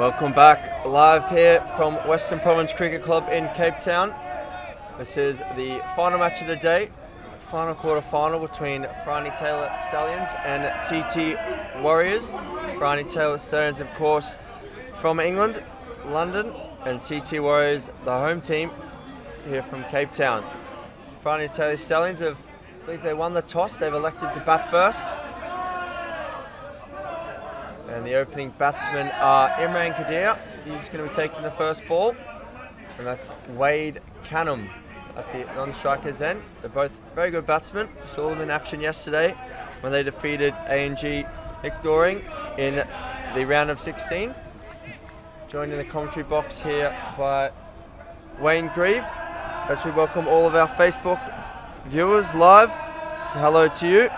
Welcome back, live here from Western Province Cricket Club in Cape Town. This is the final match of the day, final quarter final between Farani Taylor Stallions and CT Warriors. Farani Taylor Stallions, of course, from England, London, and CT Warriors, the home team here from Cape Town. Farani Taylor Stallions I believe they won the toss. They've elected to bat first. And the opening batsmen are Imran Kadir. He's going to be taking the first ball. And that's Wade Canham at the non-strikers end. They're both very good batsmen. Saw them in action yesterday when they defeated A&G Nick in the round of 16. Joined in the commentary box here by Wayne Grieve. As we welcome all of our Facebook viewers live. So hello to you.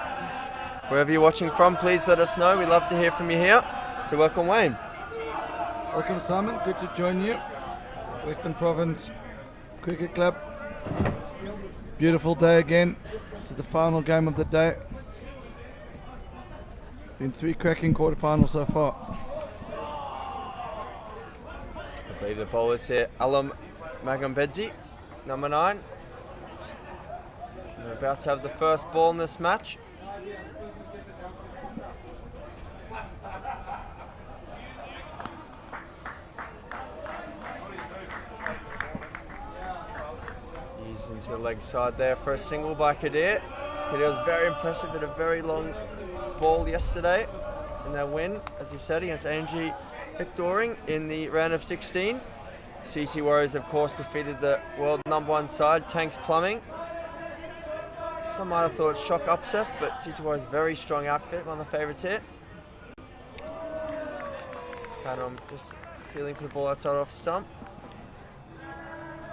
Wherever you're watching from, please let us know. We'd love to hear from you here. So welcome, Wayne. Welcome, Simon. Good to join you. Western Province Cricket Club. Beautiful day again. This is the final game of the day. Been 3 cracking quarterfinals so far. I believe the bowlers here, Alam Magambedzi, number 9. We're about to have the first ball in this match. He's into the leg side there for a single by Kadir. Kadir was very impressive, hit a very long ball yesterday in their win, as we said, against A&G Nick in the round of 16. CT Warriors, of course, defeated the world #1 side, Tanks Plumbing. Some might have thought shock upset, but CT Warriors very strong outfit, one of the favourites here. Canham just feeling for the ball outside off stump.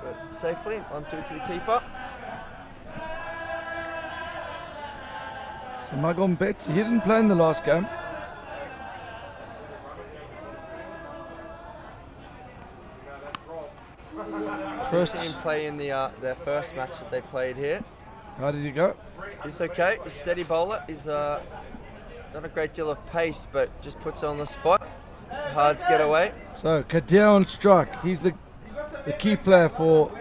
But safely, 1-2 to the keeper. So Magambedzi, he didn't play in the last game. First team play in their first match that they played here. How did he go? He's okay. He's a steady bowler. He's not a great deal of pace, but just puts it on the spot. It's hard to get away. So Kadir on strike. He's the key player for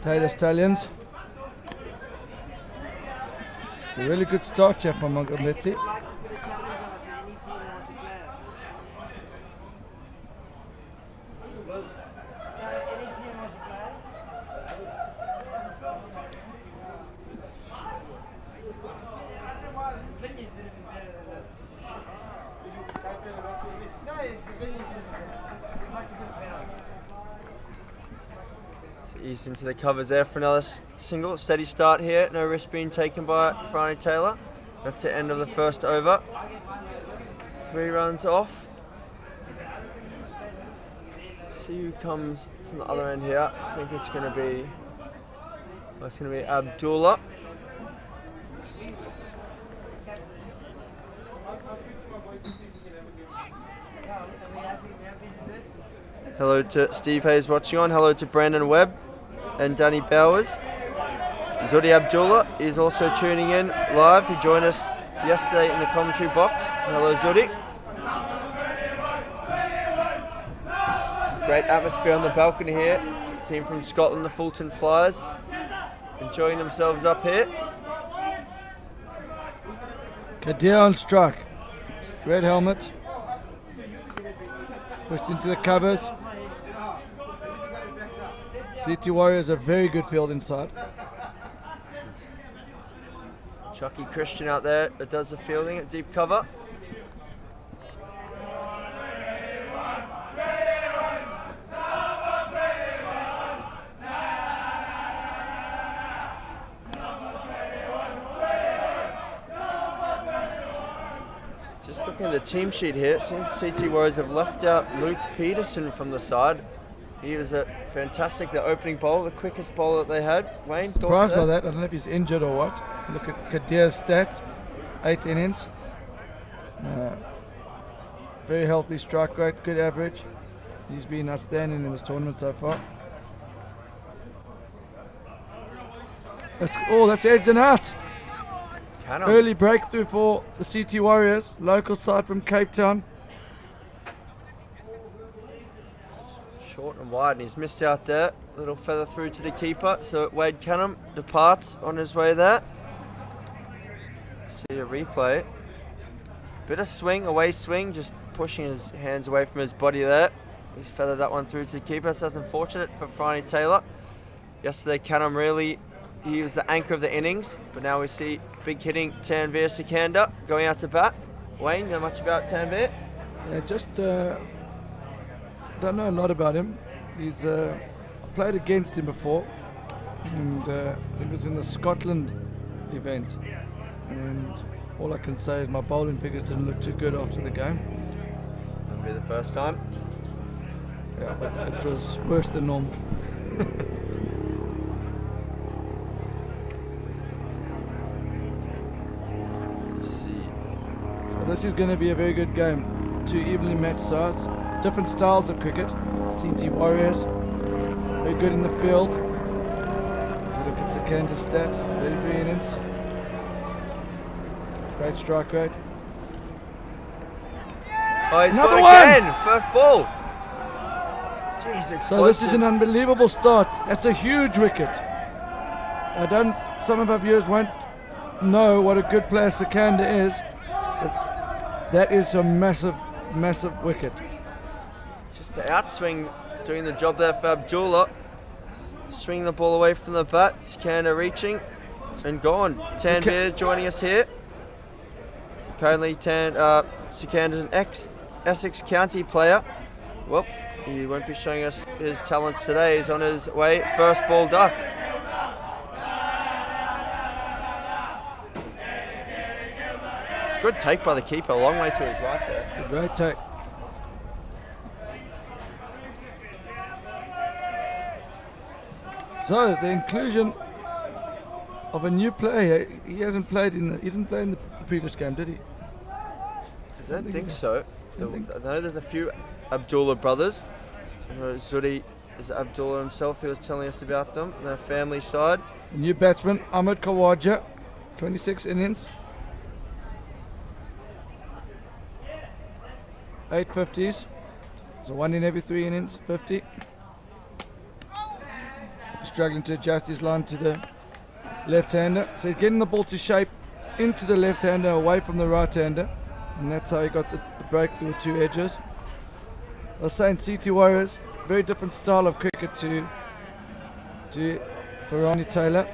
Taylor Stallions. A really good start here from Magambedzi. He's into the covers there for another single. Steady start here. No risk being taken by Farani Taylor. That's the end of the first over. 3 runs off. See who comes from the other end here. I think it's going to be Abdullah. Hello to Steve Hayes watching on. Hello to Brandon Webb and Danny Bowers. Zudi Abdullah is also tuning in live. He joined us yesterday in the commentary box. So hello, Zudi. Great atmosphere on the balcony here. Team from Scotland, the Fulton Flyers, enjoying themselves up here. Kadir on strike. Red helmet. Pushed into the covers. CT Warriors a very good field inside. Chucky Christian out there that does the fielding at deep cover. Just looking at the team sheet here, it seems CT Warriors have left out Luke Peterson from the side. He was a fantastic, the opening bowler, the quickest bowler that they had. Wayne, surprised by that. I don't know if he's injured or what. Look at Kadir's stats, 8 innings. Very healthy strike rate, good average. He's been outstanding in this tournament so far. That's edged and out. Early breakthrough for the CT Warriors, local side from Cape Town. Short and wide, and he's missed out there. Little feather through to the keeper, so Wade Canham departs on his way there. See a replay. Bit of swing, away swing, just pushing his hands away from his body there. He's feathered that one through to the keeper, so that's unfortunate for Farani Taylor. Yesterday, Canham really, he was the anchor of the innings, but now we see big hitting Tanveer Sikandar going out to bat. Wayne, you know much about Tanveer? Yeah, just don't know a lot about him. He's played against him before, and it was in the Scotland event. And all I can say is my bowling figures didn't look too good after the game. That'll be the first time. Yeah, but it was worse than normal. So this is going to be a very good game. Two evenly matched sides, different styles of cricket. CT Warriors, very good in the field. As we look at Sikandar's stats, 33 innings, great strike rate. Oh, he's Another got one! again! First ball! Jeez, explosive. So this is an unbelievable start. That's a huge wicket. Some of our viewers won't know what a good player Sikandar is, but that is a massive, massive wicket. Just the outswing doing the job there for Abdullah. Swinging the ball away from the bat. Sikandar reaching and gone. Tanveer joining us here. Apparently Sikandar's an ex-Essex County player. Well, he won't be showing us his talents today. He's on his way. First ball duck. It's a good take by the keeper. A long way to his right there. It's a great take. So the inclusion of a new player. He didn't play in the previous game, did he? I don't think so. I know there's a few Abdullah brothers. Zudi is Abdullah himself. He was telling us about them. Their family side. A new batsman, Ahmed Khawaja, 26 innings, 8 50s. So one in every 3 innings, 50. Struggling to adjust his line to the left-hander. So he's getting the ball to shape into the left-hander, away from the right-hander. And that's how he got the breakthrough with 2 edges. So I was saying CT Warriors, very different style of cricket to Farani Taylor.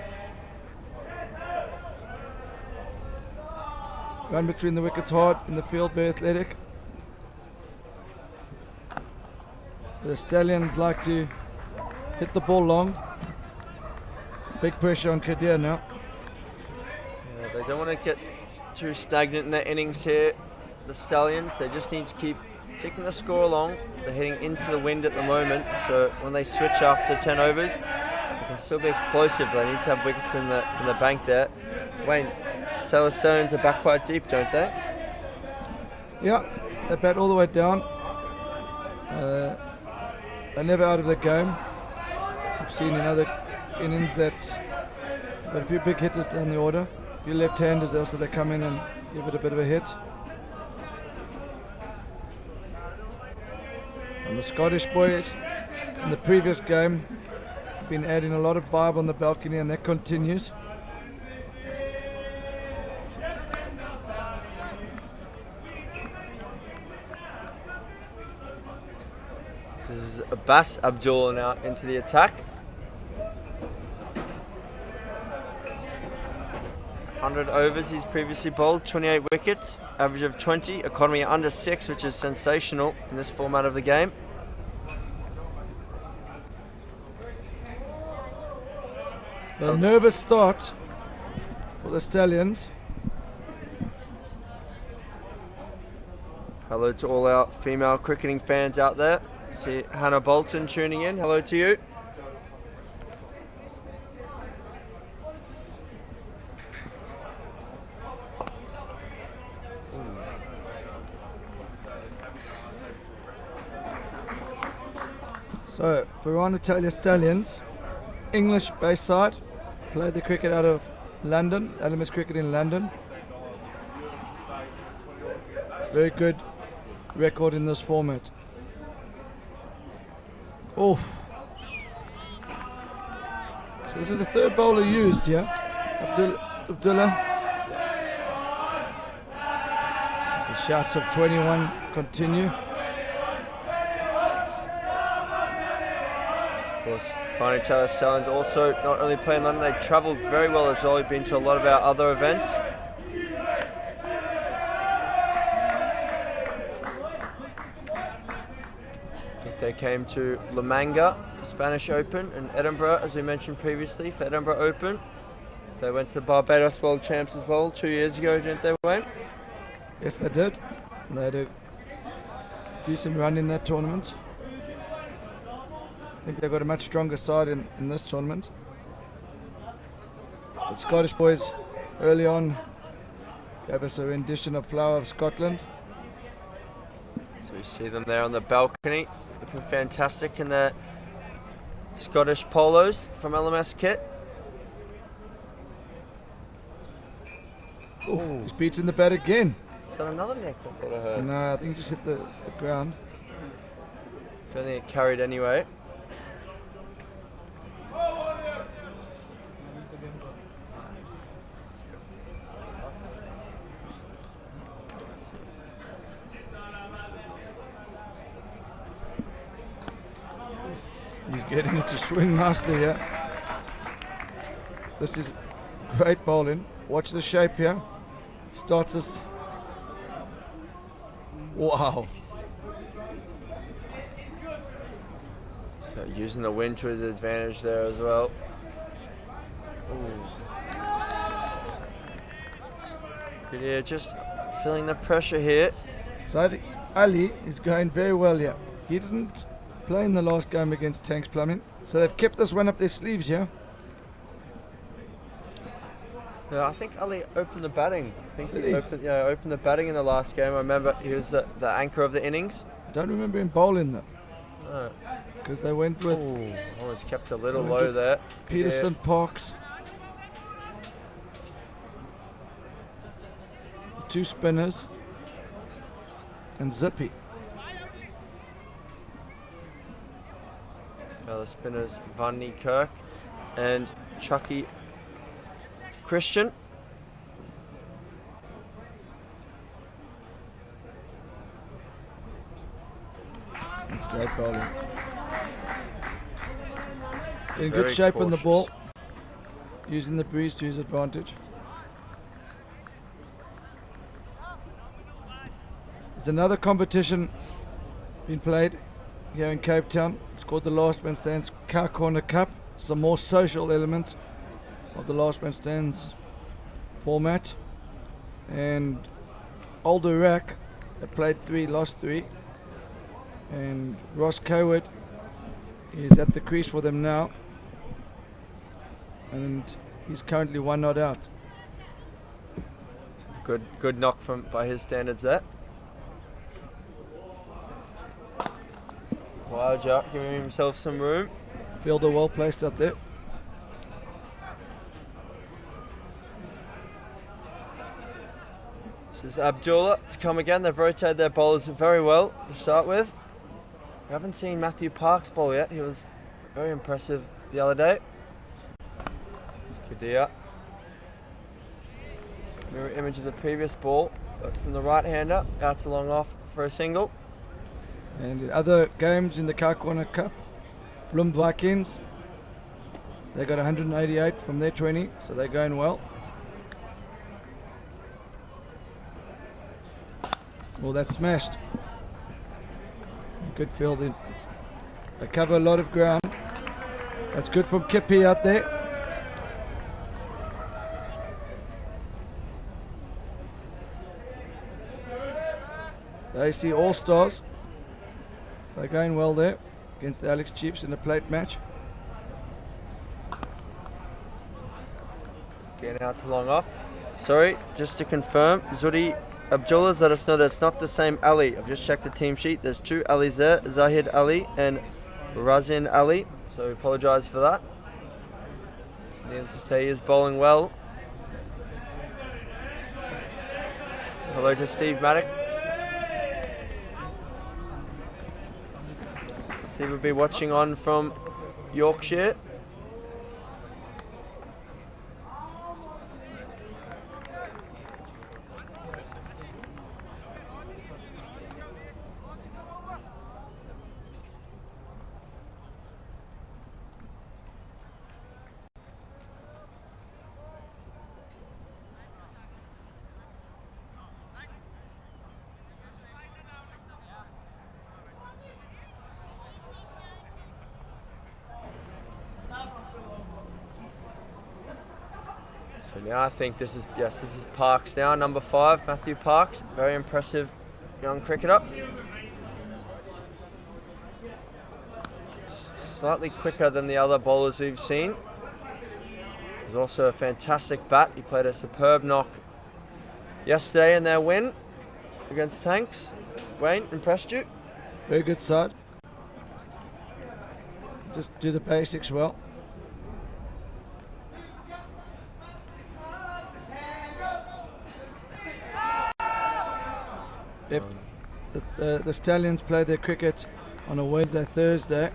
Run between the wickets hard, in the field very athletic. The Stallions like to hit the ball long. Big pressure on Kadir now. Yeah, they don't want to get too stagnant in their innings here. The Stallions, they just need to keep ticking the score along. They're heading into the wind at the moment, so when they switch after 10 overs, they can still be explosive. They need to have wickets in the bank there. Wayne, Taylor Stallions are back quite deep, don't they? Yeah, they bat all the way down. They're never out of the game. We've seen in other innings that got a few big hitters down the order. A few left-handers also, they come in and give it a bit of a hit. And the Scottish boys in the previous game have been adding a lot of vibe on the balcony, and that continues. This is Abbas Abdullah now into the attack. 100 overs he's previously bowled, 28 wickets, average of 20, economy under 6, which is sensational in this format of the game. So a nervous start for the Stallions. Hello to all our female cricketing fans out there. See Hannah Bolton tuning in. Hello to you. So, Farani Taylor Stallions, English-based side, play the cricket out of London, LMS Cricket in London. Very good record in this format. Oh. So this is the third bowler used, yeah? Abdullah. As the shouts of 21 continue. Of course, Farani Taylor Stallions also not only play in London, they've travelled very well as well. We've been to a lot of our other events. I think they came to La Manga, Spanish Open, and Edinburgh, as we mentioned previously, for Edinburgh Open. They went to the Barbados World Champs as well 2 years ago, didn't they, Wayne? Yes, they did. They had a decent run in that tournament. I think they've got a much stronger side in this tournament. The Scottish boys early on gave us a rendition of Flower of Scotland. So we see them there on the balcony, looking fantastic in their Scottish polos from LMS kit. Ooh, he's beaten the bat again. Is that another neck I thought I heard? No, I think he just hit the ground. Don't think it carried anyway. He's getting it to swing nicely here. This is great bowling. Watch the shape here. Starts this. Wow. So using the wind to his advantage there as well. Ooh. Good ear, just feeling the pressure here. So Ali is going very well here. He didn't play in the last game against Tanks Plumbing, so they've kept this one up their sleeves here. No, I think Ali opened the batting. I think he opened the batting in the last game. I remember he was the anchor of the innings. I don't remember him bowling though. No. Because they went with Almost kept a little low there. Peterson, Parks. Two spinners. And Zippy. The spinners, Van Niekerk and Chucky Christian. That's great bowling. In Very good shape on the cautious. ball. Using the breeze to his advantage. There's another competition being played here in Cape Town. It's called the Last Man Stands Car Corner Cup. It's a more social element of the Last Man Stands format. And Alder Rack have played 3, lost 3. And Ross Coward is at the crease for them now. And he's currently 1 not out. Good knock by his standards there. Wild Jack giving himself some room. Fielder well placed out there. This is Abdullah to come again. They've rotated their bowlers very well to start with. We haven't seen Matthew Parks bowl yet. He was very impressive the other day. It's Kadir. Mirror image of the previous ball, but from the right-hander out to long off for a single. And in other games in the Car Corner Cup, Bloom Vikings, they got 188 from their 20, so they're going well. Well, that's smashed. Good fielding. They cover a lot of ground. That's good from Kippy out there. The AC All-Stars. They're going well there against the Alex Chiefs in a plate match. Getting out to long off. Sorry, just to confirm, Zuri Abdullah's let us know that's not the same Ali. I've just checked the team sheet. There's 2 Alis there, Zahid Ali and Razin Ali. So we apologise for that. Needless to say, he is bowling well. Hello to Steve Maddock. Steve will be watching on from Yorkshire. So now I think this is Parks now, number 5, Matthew Parks. Very impressive young cricketer. Slightly quicker than the other bowlers we've seen. He's also a fantastic bat. He played a superb knock yesterday in their win against Tanks. Wayne, impressed you? Very good side. Just do the basics well. If the Stallions play their cricket on a Wednesday, Thursday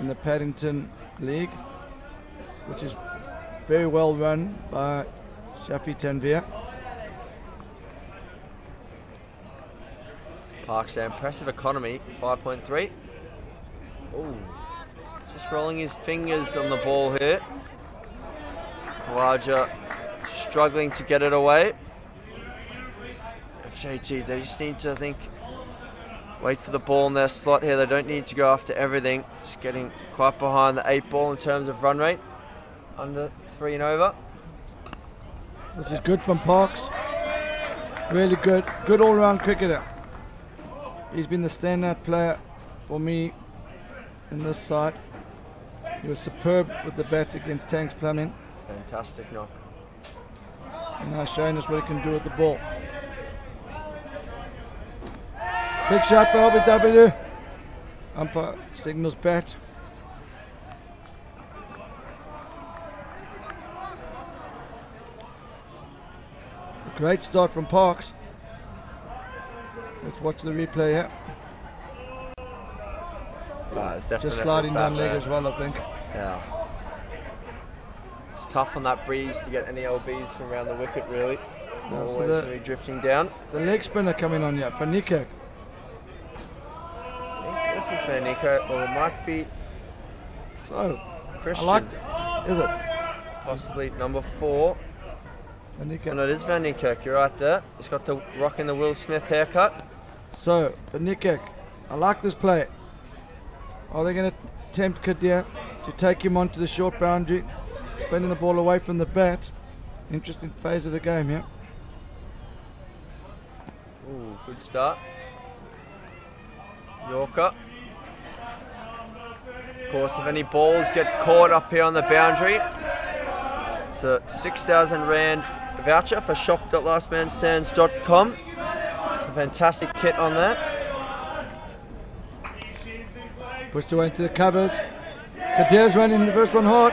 in the Paddington League, which is very well run by Shafi Tanvir. Parks, an impressive economy, 5.3. Oh, just rolling his fingers on the ball here. Khawaja struggling to get it away. FJT, they just need to, I think, wait for the ball in their slot here. They don't need to go after everything. Just getting quite behind the 8 ball in terms of run rate. Under 3 and over. This is good from Parks. Really good. Good all-round cricketer. He's been the standout player for me in this side. He was superb with the bat against Tanks Plumbing. Fantastic knock. And now showing us what he can do with the ball. Big shot for LBW. Umpire signals bat. A great start from Parks. Let's watch the replay here. It's definitely just sliding down leg as well, I think. Yeah. It's tough on that breeze to get any LBs from around the wicket, really. No, so Always really drifting down. The leg spinner coming on here, Farani. I think this is Vanika, or it might be So, Christian. I like, is it? Possibly number 4. Farani. And it is Van Niekerk, you're right there. He's got the rocking the Will Smith haircut. So, Farani, I like this play. Are they going to tempt Kadir to take him onto the short boundary, spinning the ball away from the bat? Interesting phase of the game here. Ooh, good start. Yorker. Of course, if any balls get caught up here on the boundary, it's a 6,000 Rand voucher for shop.lastmanstands.com. It's a fantastic kit on that. Pushed away into the covers. Kadir's running the first one hard.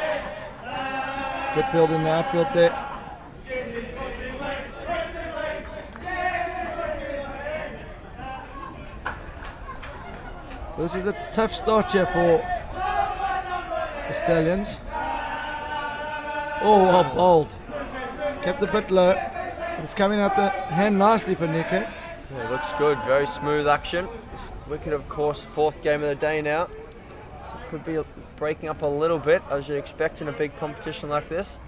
Good field in the outfield there. So this is a tough start here for the Stallions. Oh, well bowled. Kept a bit low. But it's coming out the hand nicely for Nico. Yeah, looks good. Very smooth action. This wicket, of course, 4th game of the day now. So it could be breaking up a little bit as you'd expect in a big competition like this.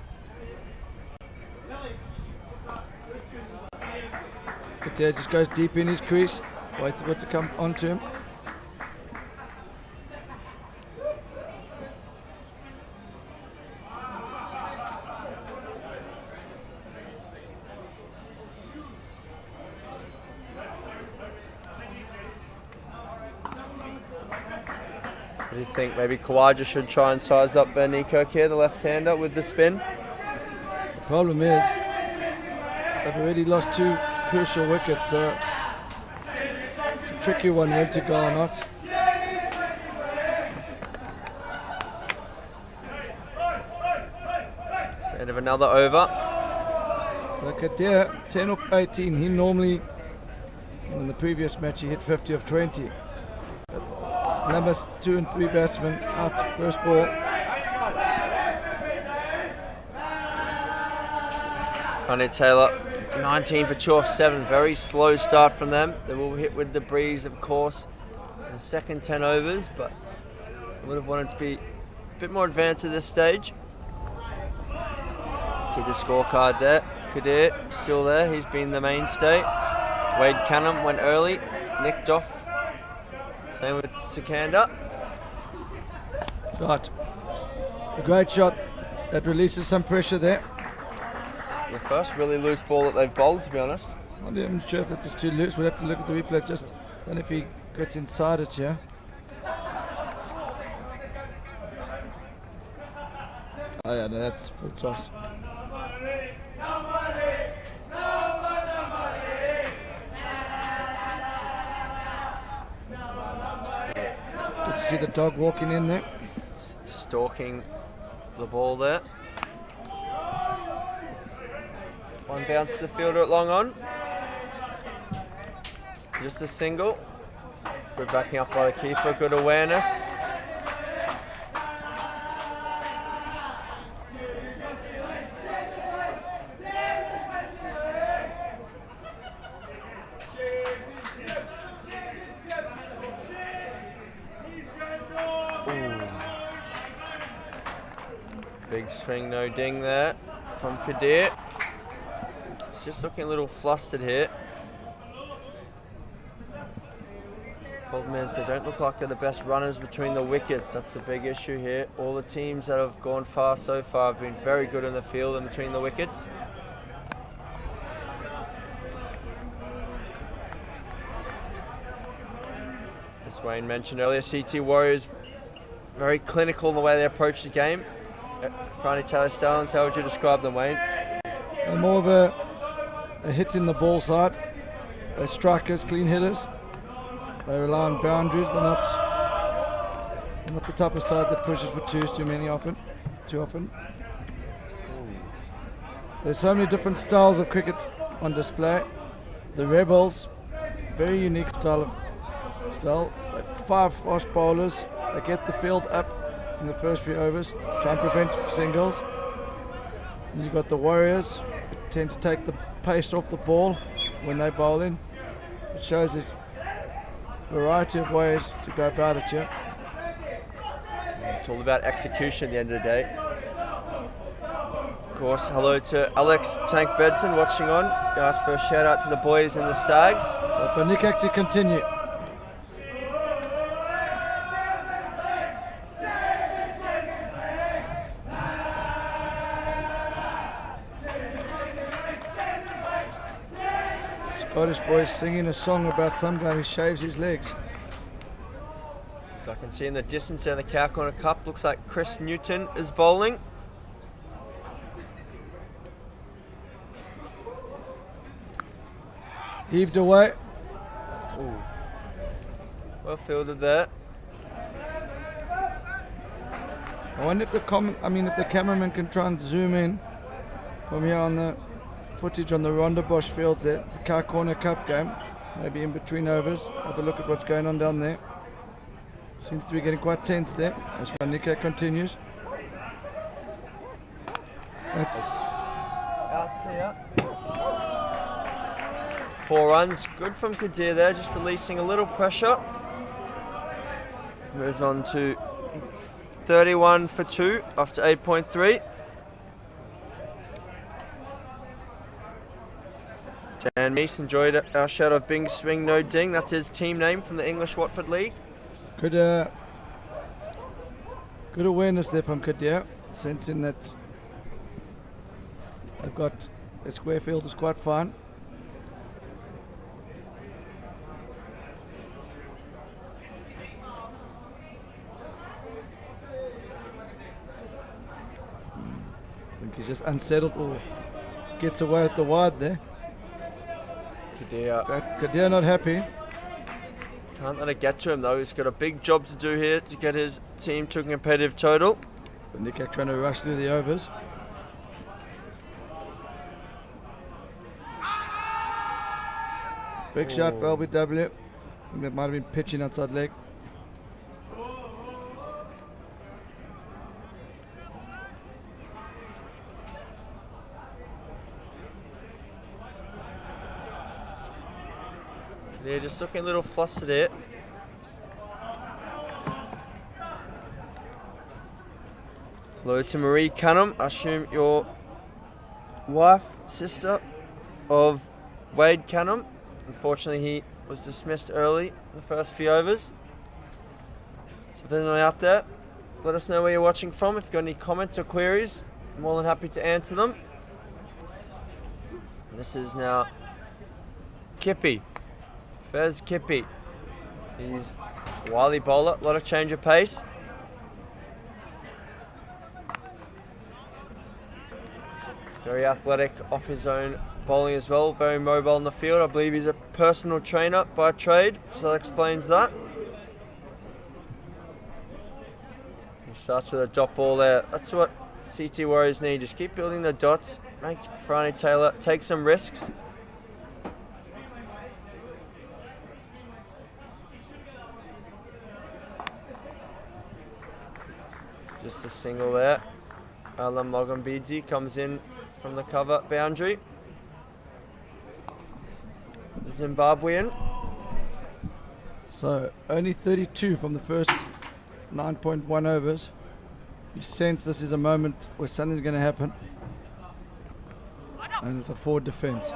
Kadir just goes deep in his crease. Waits for it to come onto him. What do you think? Maybe Khawaja should try and size up Van Niekerk here, the left-hander, with the spin? The problem is they've already lost 2 crucial wickets, so it's a tricky one when to go or not. So end of another over. So Kadir, 10 of 18. He normally, in the previous match, he hit 50 of 20. But LMS 2 and 3 batsmen out first ball. Farani Taylor, 19 for 2 off 7. Very slow start from them. They will hit with the breeze, of course, in the second 10 overs, but I would have wanted to be a bit more advanced at this stage. See the scorecard there. Kadir still there. He's been the mainstay. Wade Canham went early, nicked off. Same with Sikandar. Shot. A great shot that releases some pressure there. The first really loose ball that they've bowled, to be honest. I'm not sure if that was too loose. We'll have to look at the replay. Just don't know if he gets inside it here. Oh yeah, no, that's full toss. Good to see the dog walking in there. Stalking the ball there. One bounce to the fielder at long on. Just a single. Good backing up by the keeper, good awareness. Ooh. Big swing, no ding there from Kadir. He's just looking a little flustered here. Problem is they don't look like they're the best runners between the wickets. That's the big issue here. All the teams that have gone far so far have been very good in the field and between the wickets. As Wayne mentioned earlier, CT Warriors very clinical in the way they approach the game. Farani Taylor Stallions, how would you describe them, Wayne? More of a hit in the ball side. They're strikers, clean hitters. They rely on boundaries. They're not the type of side that pushes for twos too often. So there's so many different styles of cricket on display. The Rebels, very unique style. Like 5 fast bowlers. They get the field up in the first 3 overs, try and prevent singles. And you've got the Warriors, who tend to take the pace off the ball when they bowl in. It shows there's a variety of ways to go about it here. It's all about execution at the end of the day. Of course, hello to Alex Tank Bedson watching on. He asked for a shout out to the boys in the Stags. So for Nick to continue. Scottish boys singing a song about some guy who shaves his legs. So I can see in the distance there in the Cow Corner Cup, looks like Chris Newton is bowling. Heaved away. Ooh. Well fielded there. I wonder if the cameraman can try and zoom in from here on the footage on the Rondebosch fields there, the Cow Corner Cup game, maybe in between overs. Have a look at what's going on down there. Seems to be getting quite tense there as Farani continues. That's out here. 4 runs, good from Kadir there, just releasing a little pressure. Moves on to 31 for 2 after 8.3. Dan Meese enjoyed our shot of Bing Swing No Ding. That's his team name from the English Watford League. good awareness there from Kadir, sensing that they've got the square field is quite fine. I think he's just unsettled or gets away with the wide there. Kadir not happy. Can't let it get to him though. He's got a big job to do here to get his team to a competitive total. But Nikak trying to rush through the overs. Big shot for LBW. I think that might have been pitching outside leg. They're just looking a little flustered here. Hello to Marie Cunham. I assume your wife, sister of Wade Cunham. Unfortunately, he was dismissed early in the first few overs. So if anyone out there, let us know where you're watching from. If you've got any comments or queries, I'm more than happy to answer them. And this is now Kippy. Fez Kippy. He's a wily bowler, a lot of change of pace. Very athletic off his own bowling as well, very mobile in the field. I believe he's a personal trainer by trade, so that explains that. He starts with a dot ball there. That's what CT Warriors need. Just keep building the dots, make Farani Taylor take some risks. Just a single there. Alam Mogambidzi comes in from the cover boundary. The Zimbabwean. So only 32 from the first 9.1 overs. You sense this is a moment where something's going to happen. And it's a forward defence.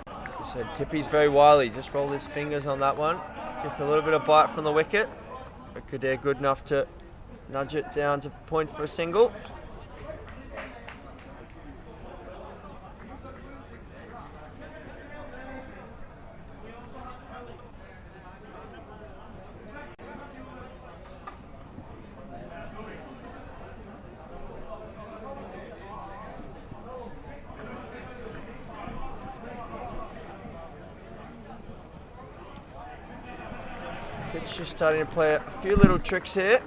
You said Kippy's very wily. Just rolled his fingers on that one. Gets a little bit of bite from the wicket. But Kadir good enough to nudge it down to point for a single. Pitch just starting to play a few little tricks here.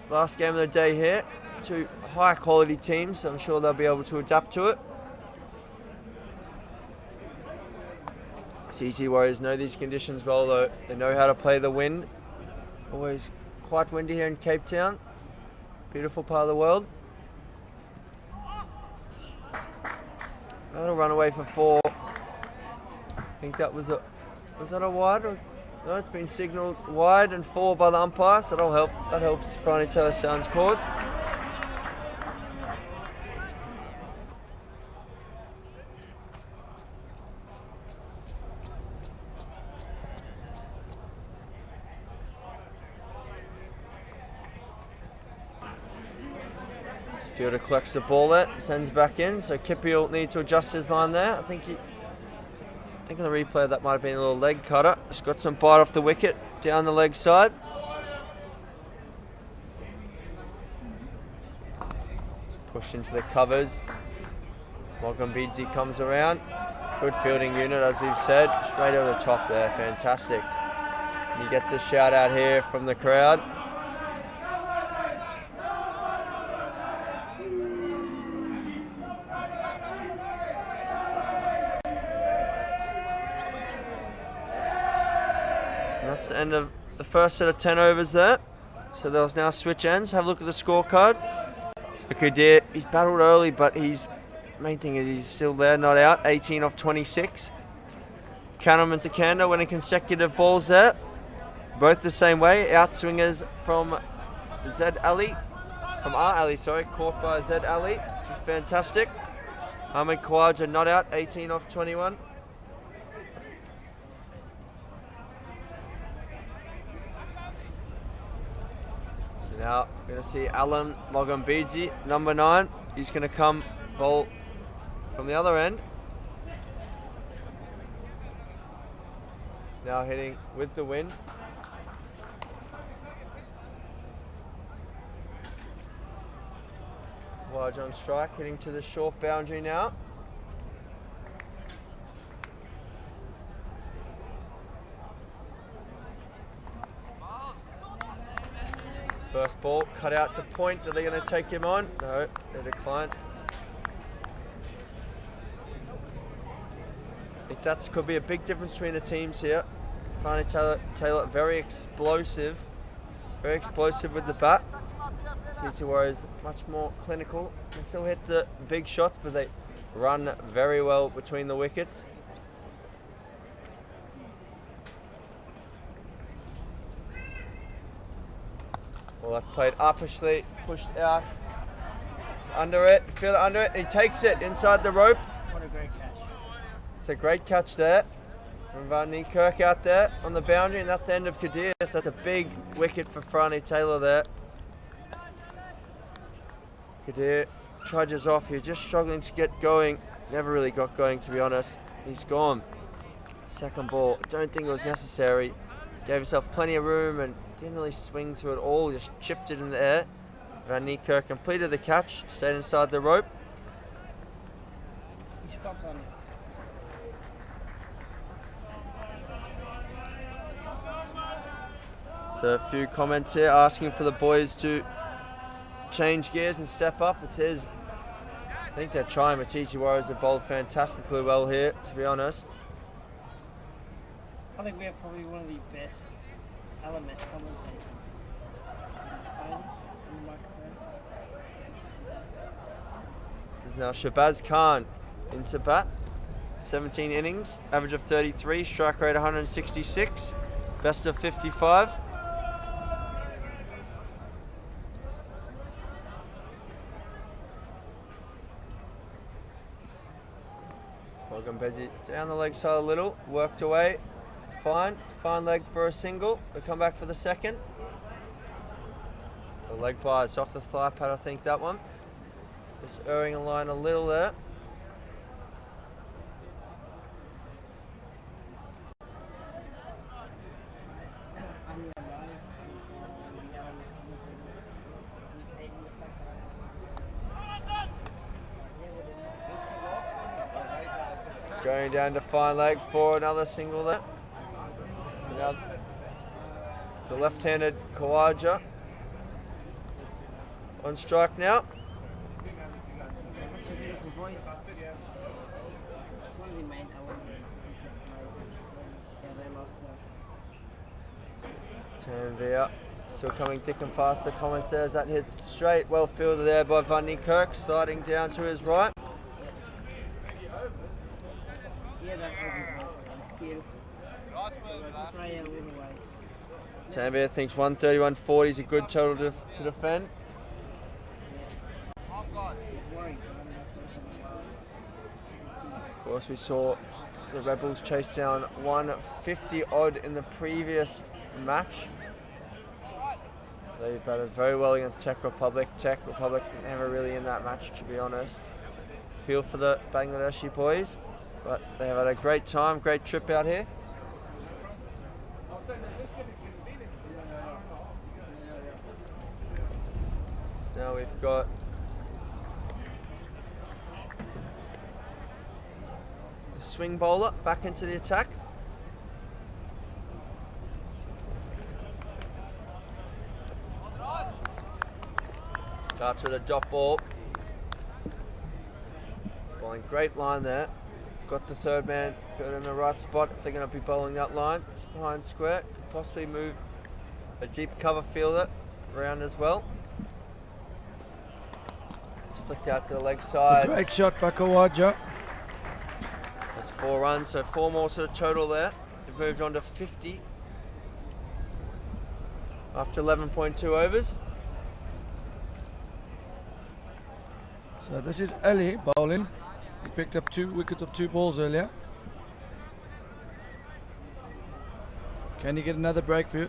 Last game of the day here. Two high quality teams, so I'm sure they'll be able to adapt to it. CT Warriors know these conditions well though. They know how to play the wind. Always quite windy here in Cape Town. Beautiful part of the world. That'll run away for 4. I think that was that a wide? Or, no, it's been signalled wide and 4 by the umpire, so that'll help. That helps Farani Taylor Stallions' cause. Fielder collects the ball there, sends back in, so Kippy will need to adjust his line there. I think in the replay that might have been a little leg cutter. Just got some bite off the wicket down the leg side. Pushed into the covers. Mogambidzi comes around. Good fielding unit, as we've said. Straight over the top there, fantastic. He gets a shout out here from the crowd. That's the end of the first set of 10 overs there. So they'll now switch ends. Have a look at the scorecard. So Kadir, he's battled early, but main thing is he's still there, not out. 18 off 26. Cunham and Sakanda winning consecutive balls there. Both the same way. Outswingers from Zed Ali. From R Ali, sorry. Caught by Zed Ali, which is fantastic. Ahmed Khawaja not out. 18 off 21. Now we're going to see Alan Mogambidzi, number 9. He's going to come bowl from the other end. Now hitting with the wind. Large on strike, hitting to the short boundary now. First ball cut out to point. Are they going to take him on? No, they decline. I think that could be a big difference between the teams here. Farani Taylor very explosive with the bat. CT Warriors much more clinical. Can still hit the big shots, but they run very well between the wickets. Well, that's played uppishly, pushed out. It's under it, feel it under it. He takes it inside the rope. What a great catch. It's a great catch there from Farani Kirk out there on the boundary, and that's the end of Kadir. So that's a big wicket for Farani Taylor there. Kadir trudges off here, just struggling to get going. Never really got going, to be honest. He's gone. Second ball, I don't think it was necessary. Gave himself plenty of room and didn't really swing through it all, just chipped it in the air. Farani Kirk completed the catch, stayed inside the rope. He stopped on it. So a few comments here asking for the boys to change gears and step up. It says, I think they're trying, but TG Warriors have bowled fantastically well here, to be honest. I think we have probably one of the best LMS commentators. There's now Shabazz Khan into bat. 17 innings, average of 33, strike rate 166, best of 55. Welcome Bezzy down the leg side a little, worked away, fine leg for a single, we come back for the second. The leg bias off the thigh pad, I think that one. Just erring a line a little there. Going down to fine leg for another single there. So now the left-handed Khawaja on strike now. Such a beautiful voice. One of the main elements. Yeah, they lost that. Tanvir still coming thick and fast. The comment says that hits straight, well fielded there by Farani Kirk, sliding down to his right. Yeah, that was it's beautiful. Australia all the way. Tanvir thinks 131.40 is a good total to defend. He's worried. Of course, we saw the Rebels chase down 150 odd in the previous match. They batted very well against Czech Republic. Czech Republic never really in that match, to be honest. Feel for the Bangladeshi boys, but they have had a great time, great trip out here. So now we've got the swing bowler back into the attack. Starts with a dot ball. Bowling great line there. Got the third man fielded in the right spot. If they're going to be bowling that line, just behind square, could possibly move a deep cover fielder around as well. Just flicked out to the leg side. It's a great shot by Khawaja. That's 4 runs, so 4 more to the total there. They've moved on to 50 after 11.2 overs. So this is Ali bowling. He picked up 2 wickets of 2 balls earlier. Can he get another breakthrough?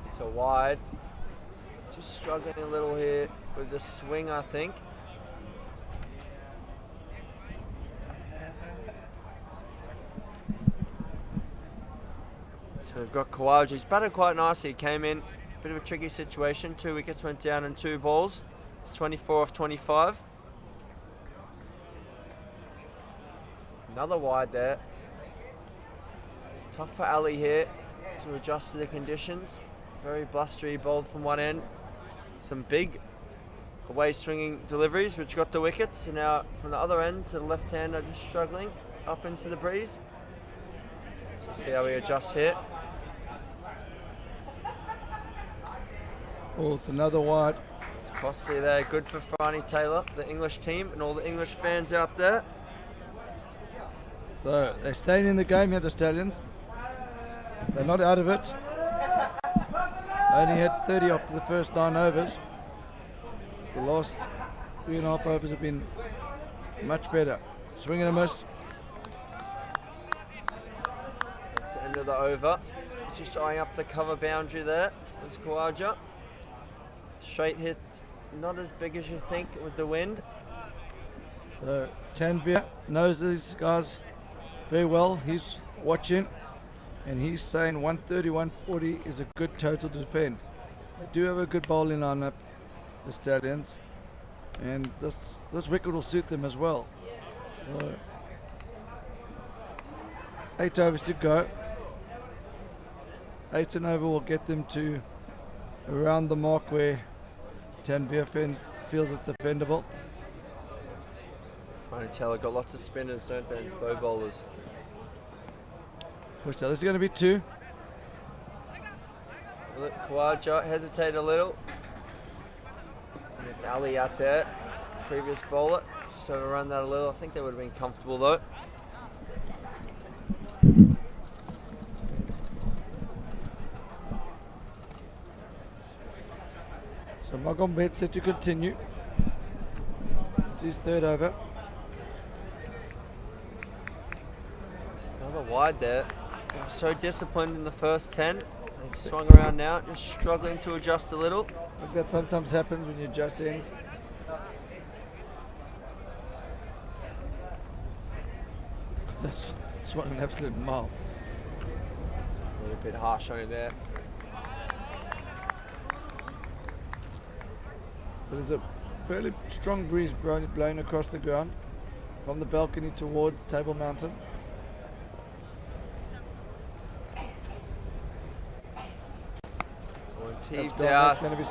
It's a wide. Just struggling a little here with the swing, I think. So we've got Khawaja. He's batted quite nicely. He came in, bit of a tricky situation. 2 wickets went down and 2 balls. It's 24 off 25. Another wide there. It's tough for Ali here to adjust to the conditions. Very blustery, bowled from one end. Some big away swinging deliveries which got the wickets. And now from the other end to the left hander just struggling up into the breeze. So see how he adjusts here. Oh, it's another wide. It's costly there. Good for Farani Taylor, the English team, and all the English fans out there. So they're staying in the game here, the Stallions. They're not out of it. only had 30 after the first 9 overs. The last 3.5 overs have been much better. Swing and a miss. That's the end of the over. He's just eyeing up the cover boundary there. There's Khawaja. Straight hit, not as big as you think with the wind. So Tanvir knows these guys very well. He's watching and he's saying 130, 140 is a good total to defend. They do have a good bowling lineup, the Stallions, and this wicket will suit them as well. So 8 overs to go. 8 and over will get them to around the mark where Tanvir feels it's defendable. Farani Taylor got lots of spinners, don't they, and slow bowlers. Pushed out. This is going to be 2. Look, Khawaja hesitate a little. And it's Ali out there, previous bowler. Just overrun that a little. I think they would have been comfortable though. So Magombet set to continue. It's his 3rd over. Another wide there. They were so disciplined in the first 10. They've swung around now, just struggling to adjust a little. Like that sometimes happens when you adjust ends. That's swung an absolute mile. A little bit harsh on it there. So there's a fairly strong breeze blowing across the ground from the balcony towards Table Mountain. One's That's heaved gone. out. That's going to be.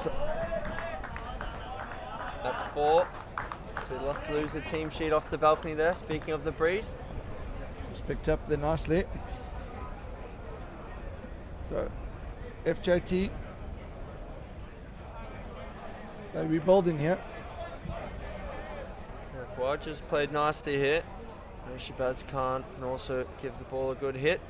That's 4. So we lost to lose the team sheet off the balcony there, speaking of the breeze. Just picked up there nicely. So FJT. They're rebuilding here. Khawaja's played nicely here. Shabazz Khan can also give the ball a good hit.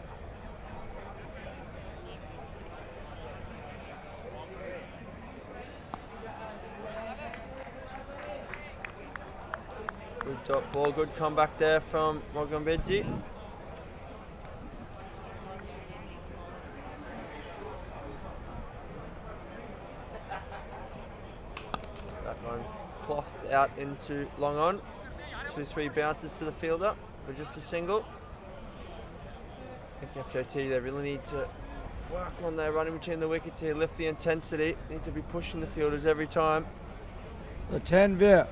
Good dot ball, good comeback there from Mogambedzi. That one's clothed out into long on. 2-3 bounces to the fielder for just a single. I think FJT, they really need to work on their running between the wickets here, lift the intensity. Need to be pushing the fielders every time. So Tanvir,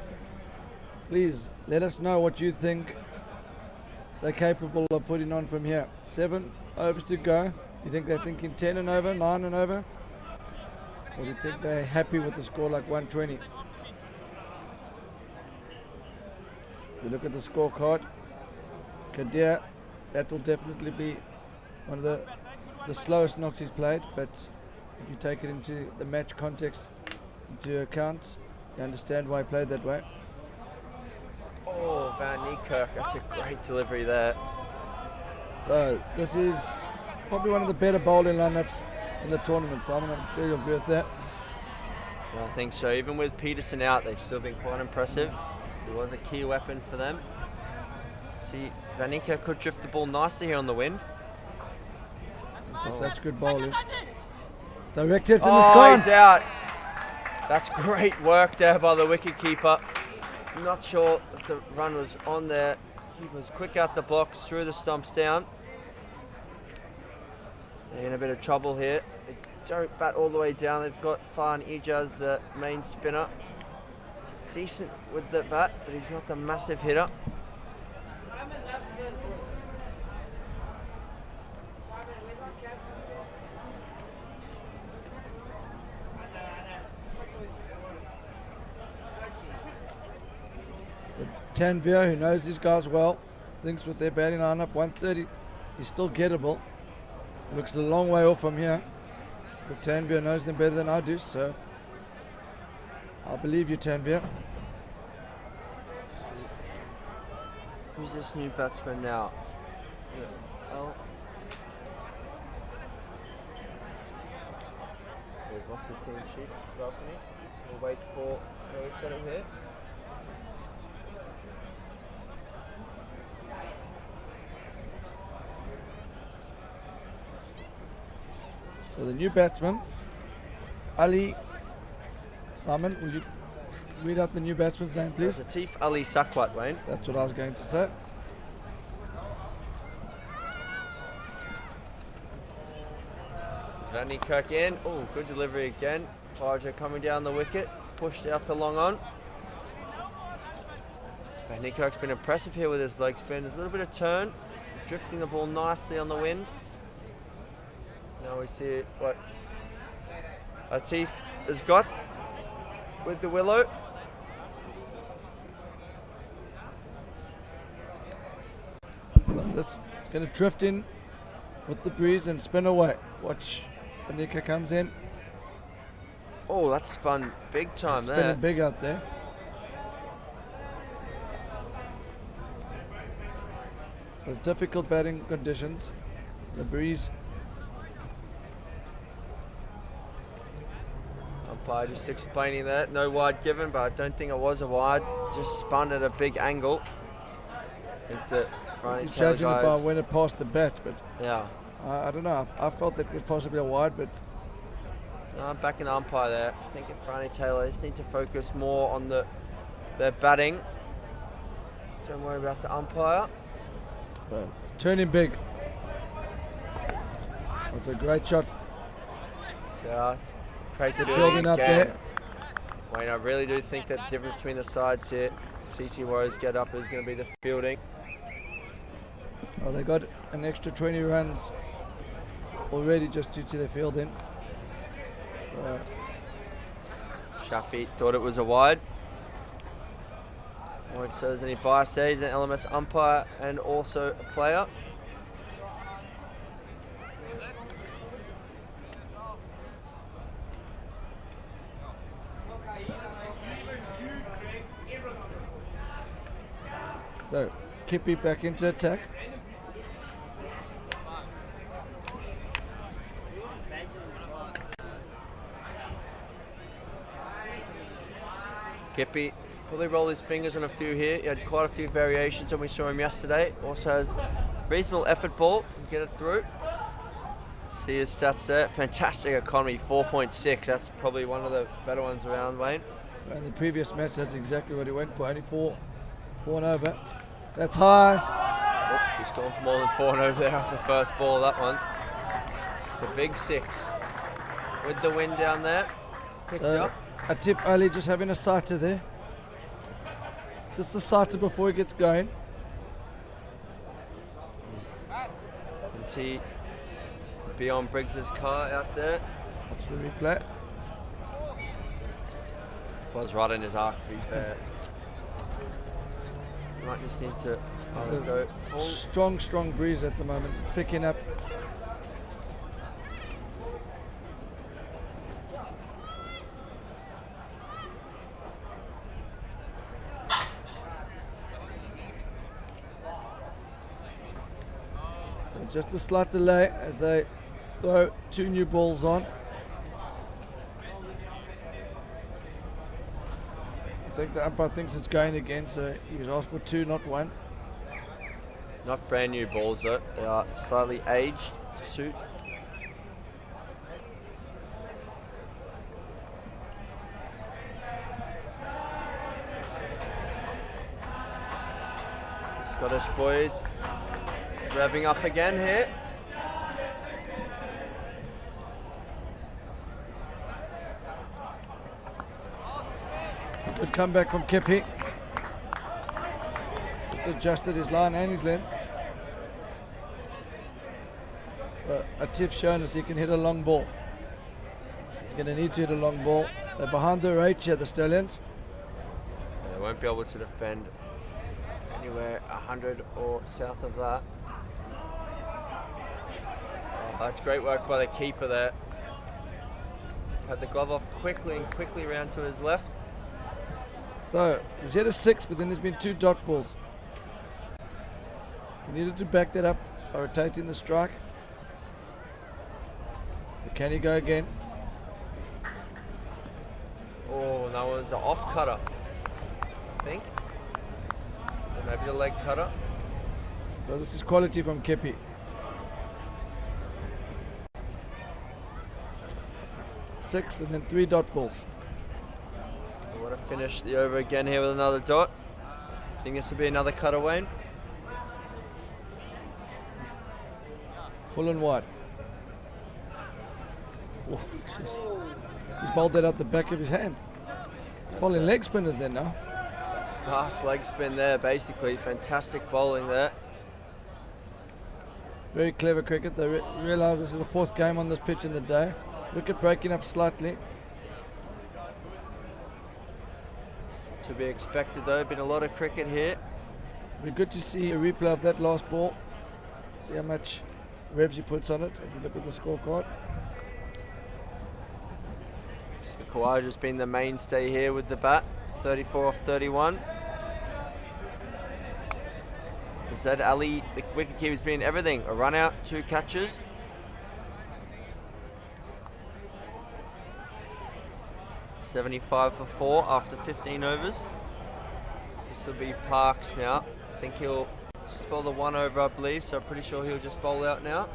please let us know what you think they're capable of putting on from here. 7 overs to go. Do you think they're thinking 10 and over, 9 and over? Or do you think they're happy with a score like 120? If you look at the scorecard, Kadir, that will definitely be one of the slowest knocks he's played, but if you take it into the match context into account, you understand why he played that way. Oh, Van Niekerk, that's a great delivery there. So this is probably one of the better bowling lineups in the tournament, Simon. I'm sure you'll agree with that. Yeah, I think so. Even with Peterson out, they've still been quite impressive. He was a key weapon for them. See, Van Niekerk could drift the ball nicely here on the wind. This is such good bowling. Direct hit and Oh, it's gone. he's out. That's great work there by the wicketkeeper. Not sure if the run was on there. Keeper's quick out the blocks, threw the stumps down. They're in a bit of trouble here. They don't bat all the way down. They've got Farhan Ijaz, the main spinner. He's decent with the bat, but he's not the massive hitter. Tanvir, who knows these guys well, thinks with their batting lineup, 130 is still gettable. Looks a long way off from here, but Tanvir knows them better than I do, so I believe you, Tanvir. Who's this new batsman now? They've lost across the team sheet. Balcony. We'll wait for we've got it here. So the new batsman, Ali Simon, will you read out the new batsman's name, please? Atif Ali Sakwat, Wayne. That's what I was going to say. Vanny Kirk in. Oh, good delivery again. Kharja coming down the wicket. Pushed out to long on. Vanny Kirk's been impressive here with his leg spin. There's a little bit of turn. Drifting the ball nicely on the wind. Now we see what Atif has got with the willow. So this it's going to drift in with the breeze and spin away. Watch, Panika comes in. Oh, that's spun big time there. Spinning big out there. So it's difficult batting conditions. The breeze. Umpire just explaining that. No wide given, but I don't think it was a wide. Just spun at a big angle. Into Farani He's Taylor judging it by guys. when it passed the bat, but Yeah. I don't know. I felt that it was possibly a wide, but No, I'm backing the umpire there. I think if Farani Taylor just need to focus more on their batting. Don't worry about the umpire. it's turning big. It's a great shot. So it's great They're fielding building up again. there. Wayne, I really do think that the difference between the sides here, CT Warriors get up, is going to be the fielding. Well, they got an extra 20 runs already just due to their fielding. Shafi thought it was a wide. Won't show there's any bias there. He's an LMS umpire and also a player. So, Kippy back into attack. Kippy probably roll his fingers on a few here. He had quite a few variations when we saw him yesterday. Also has reasonable effort ball and get it through. See his stats there. Fantastic economy, 4.6. That's probably one of the better ones around, Wayne. And the previous match, that's exactly what he went for. Only four and over. That's high. Oh, he's gone for more than 4 and over there off the first ball, that one. It's a big 6. With the wind down there. Picked So, up. Atif Ali just having a sighter there. Just the sighter before he gets going. You can see Beyond Briggs's car out there. Watch the replay. Was right in his arc, to be fair. Might just need to So, go full. strong breeze at the moment. It's picking up. Just a slight delay as they throw 2 new balls on. I think the umpire thinks it's going again, so he's asked for 2, not 1. Not brand new balls though, they are slightly aged to suit. Scottish boys revving up again here. Good comeback from Kippy. Just adjusted his line and his length. So Atif shown us he can hit a long ball. He's going to need to hit a long ball. They're behind the H here, the Stallions. They won't be able to defend anywhere 100 or south of that. Oh, that's great work by the keeper there. Had the glove off quickly and quickly round to his left. So he's hit a 6, but then there's been 2 dot balls. He needed to back that up by rotating the strike. But can he go again? Oh, that was an off cutter, I think. Or maybe a leg cutter. So this is quality from Kepi. Six and then 3 dot balls. We want to finish the over again here with another dot. I think this will be another cutter, Wayne. Full and wide. Oh, jeez. He's bowled that out the back of his hand. He's bowling leg spinners then now. That's fast leg spin there, basically. Fantastic bowling there. Very clever cricket. They realise this is the 4th game on this pitch in the day. Wicket breaking up slightly. To be expected though, been a lot of cricket here. Be good to see a replay of that last ball. See how much revs he puts on it if you look at the scorecard. So Khawaja's been the mainstay here with the bat. 34 off 31. Zed Ali, the wicketkeeper's been everything. A run out, 2 catches. $75 for 4 after 15 overs. This will be Parks now. I think he'll just bowl the 1 over, I believe, so I'm pretty sure he'll just bowl out now.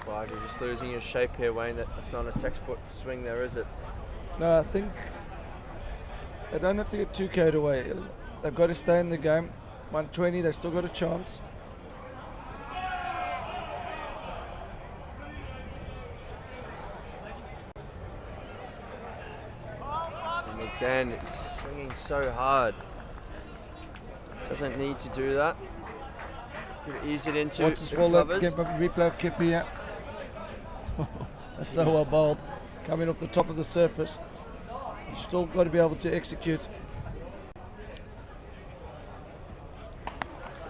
Wow, you're just losing your shape here, Wayne. That's not a textbook swing there, is it? No, I think they don't have to get too carried away. They've got to stay in the game. 120, they've still got a chance. And again, it's just swinging so hard. Doesn't need to do that. Could ease it into Watch this the ball, covers. replay of Kepi here. That's so well bowled. Coming off the top of the surface. You've still got to be able to execute.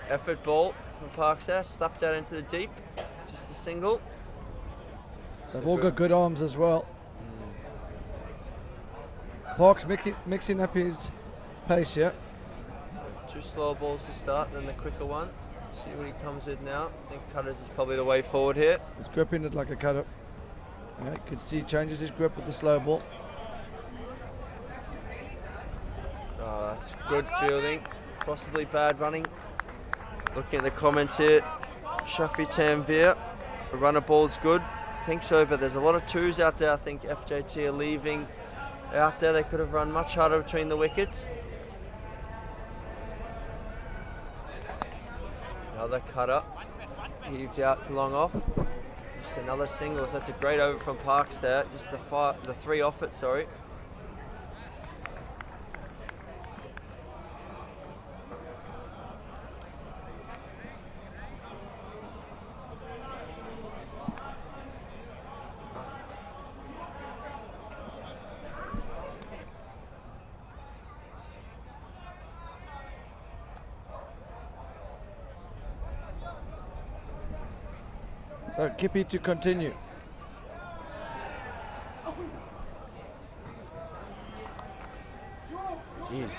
Effort ball from Parks there, slapped out into the deep. Just a single. They've all got good arms as well. Parks mixing up his pace here. 2 slower balls to start, then the quicker one. See what he comes with now. I think cutters is probably the way forward here. He's gripping it like a cutter. Yeah, you can see he changes his grip with the slow ball. Oh, that's good fielding. Possibly bad running. Looking at the comments here, Shafi Tanvir, the runner ball's good. I think so, but there's a lot of 2s out there. I think FJT are leaving out there. They could have run much harder between the wickets. Another cutter, heaved out to long off. Just another single, so that's a great over from Parks there. Just the 3 off it, sorry. So Kepi to continue. Jeez.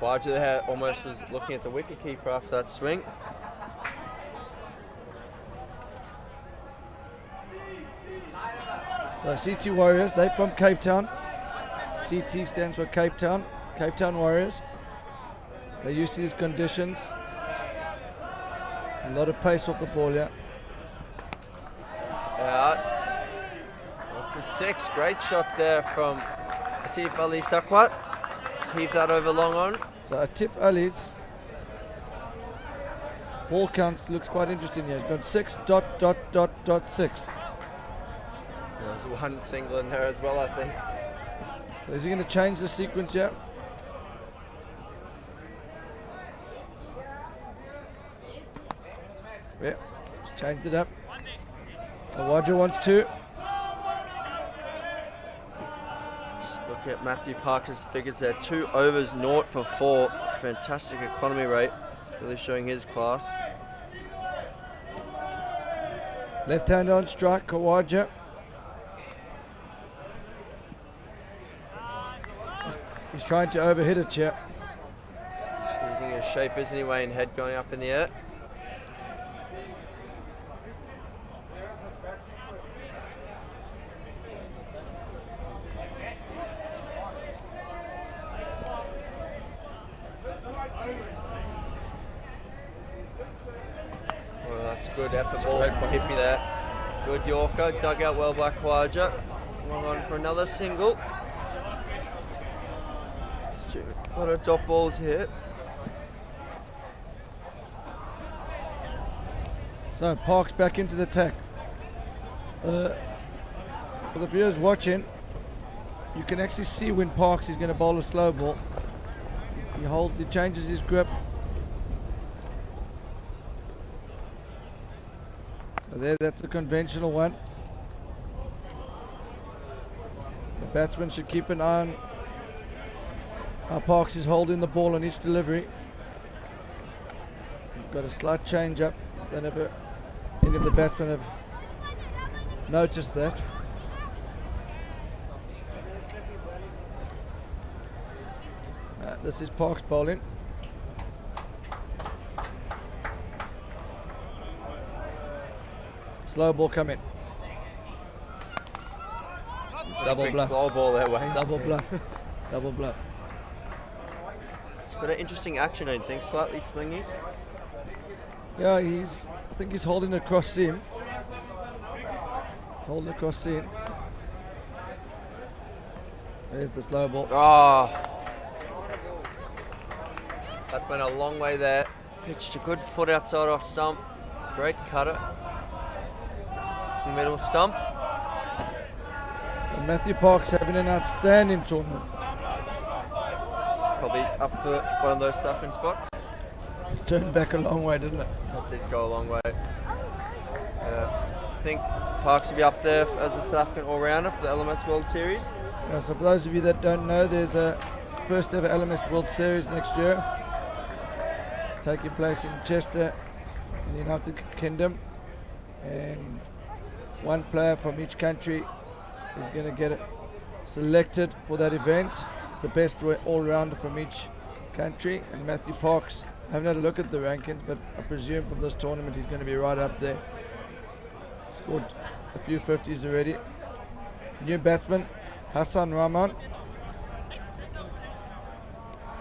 Khawaja there almost was looking at the wicketkeeper after that swing. So CT Warriors, they're from Cape Town. CT stands for Cape Town. Cape Town Warriors. They're used to these conditions. A lot of pace off the ball, yeah. Out. That's a 6. Great shot there from Atif Ali Sakwat. Just heave that over long on. So Atif Ali's ball count looks quite interesting here. He's got 6.....6. There's 1 single in there as well, I think. So is he going to change the sequence yet? Yeah, just changed it up. Khawaja wants 2. Just look at Matthew Parker's figures there. 2 overs, 0 for 4. Fantastic economy rate. Really showing his class. Left hand on strike, Khawaja. He's trying to overhit it, yeah. Just losing his shape, isn't he, Wayne? Head going up in the air. Good effort ball from Kippy there. Good Yorker, dug out well by Khawaja. Long on for another single. A lot of dot balls here. So Parks back into the attack. For the viewers watching, you can actually see when Parks is going to bowl a slow ball. He changes his grip. So there, that's the conventional one. The batsman should keep an eye on how Parks is holding the ball on each delivery. He's got a slight change up. Don't know if any of the batsmen have noticed that. This is Parks bowling. Slow ball coming. Double bluff. Slow ball that way. Double bluff. Double bluff. It's got an interesting action, I think. Slightly slingy. Yeah, I think he's holding across seam. He's holding across seam. There's the slow ball. Oh. That went a long way there. Pitched a good foot outside off stump. Great cutter. Middle stump. So Matthew Parks having an outstanding tournament. It's probably up for one of those stuffing spots. It's turned back a long way, didn't it? That did go a long way. I think Parks will be up there as a South African all-rounder for the LMS World Series. Yeah, so for those of you that don't know, there's a first ever LMS World Series next year, taking place in Chester, in the United Kingdom, and one player from each country is going to get selected for that event. It's the best all-rounder from each country, and Matthew Parks, I haven't had a look at the rankings, but I presume from this tournament he's going to be right up there. Scored a few 50s already. New batsman, Hassan Rahman.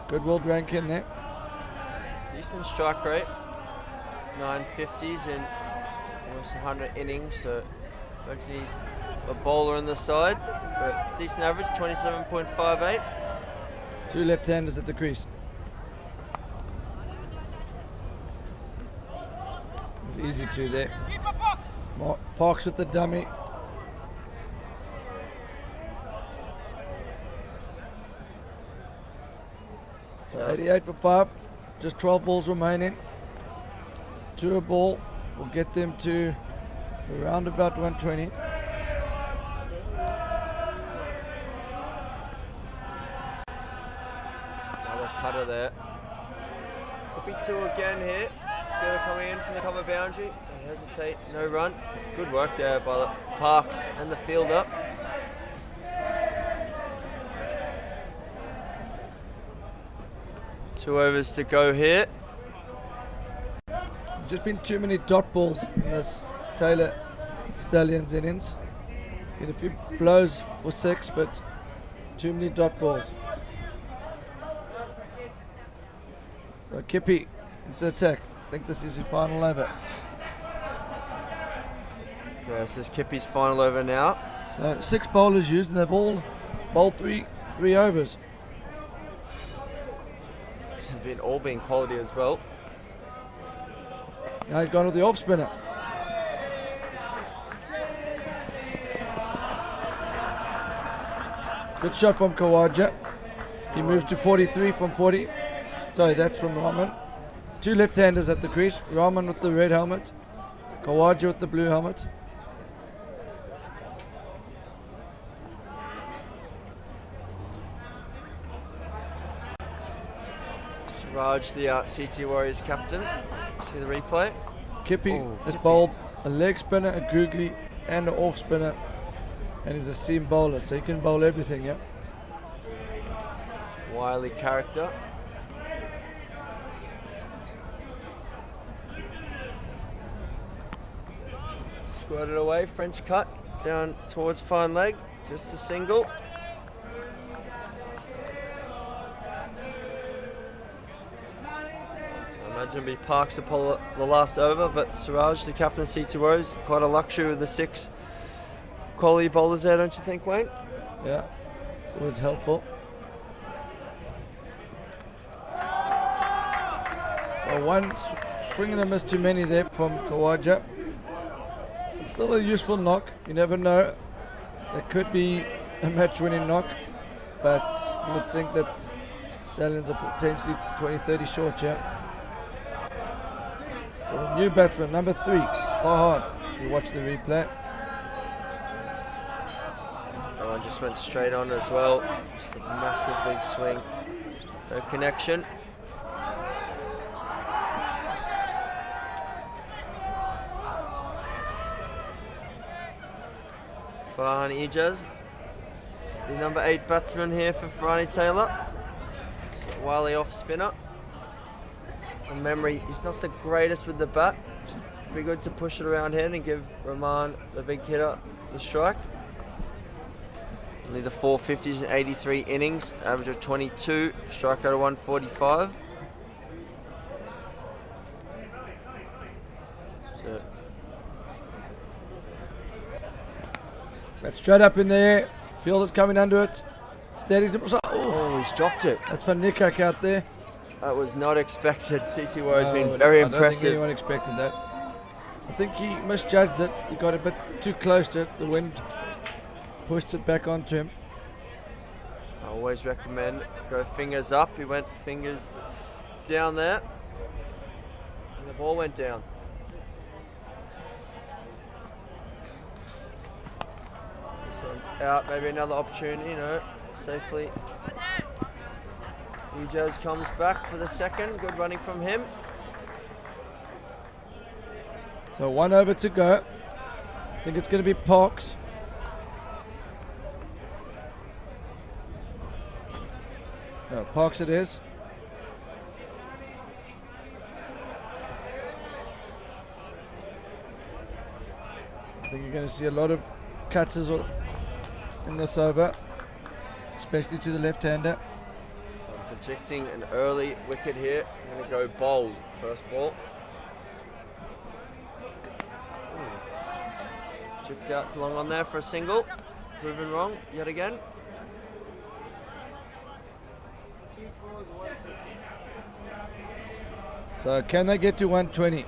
Good world ranking there. Decent strike rate. 950s in almost 100 innings, so imagine he's a bowler on the side. But decent average, 27.58. Two left-handers at the crease. It's easy to there. Parks with the dummy. So 88 for 5. Just 12 balls remaining. 2 a ball will get them to around about 120. Another cutter there. Could be 2 again here. Fielder coming in from the cover boundary. They hesitate, no run. Good work there by the Parks and the fielder. Two overs to go here. There's just been too many dot balls in this Taylor Stallions innings. Get a few blows for 6, but too many dot balls. So Kippy into attack. I think this is his final over. Yeah, this is Kippy's final over now. So 6 bowlers used, and they've all bowled three overs. It's all been quality as well. Now he's gone with the off spinner. Good shot from Khawaja. He moves to 43 from 40. Sorry, that's from Rahman. 2 left-handers at the crease. Rahman with the red helmet. Khawaja with the blue helmet. Raj, the CT Warriors captain. See the replay. Kippy has bowled a leg spinner, a googly, and an off spinner, and he's a seam bowler, so he can bowl everything, yeah. Wily character. Squirted away, French cut, down towards fine leg, just a single. Imagine be Parks to pull the last over, but Siraj, the captaincy to Rose, quite a luxury with the 6 quality bowlers there, don't you think, Wayne? Yeah, it's always helpful. So one swing and a miss too many there from Khawaja. It's still a useful knock. You never know. There could be a match-winning knock, but you would think that Stallions are potentially 20-30 short here. So the new batsman, number 3, Farhan, if you watch the replay. Oh, just went straight on as well. Just a massive big swing. No connection. Farhan Ijaz, the number 8 batsman here for Farani Taylor. Wily off spinner. From memory, he's not the greatest with the bat. It'd be good to push it around here and give Rahman, the big hitter, the strike. Only the 450s in 83 innings, average of 22, strikeout of 145. So that's straight up in the air. Fielder's coming under it. Steadies him. oh, he's dropped it. That's for Nikak out there. That was not expected. CTY has No, been very I don't think impressive. anyone expected that. I think he misjudged it. He got a bit too close to it. The wind pushed it back onto him. I always recommend go fingers up. He went fingers down there, and the ball went down. This one's out. Maybe another opportunity, you know, safely. Ijaz comes back for the second. Good running from him. So 1 over to go. I think it's going to be Parks. No, Parks it is. I think you're going to see a lot of cuts as well in this over, especially to the left-hander. I'm projecting an early wicket here. I'm going to go bold first ball. Ooh. Chipped out to long on there for a single. Proven wrong yet again. 2 4s, 1 6. So can they get to 120?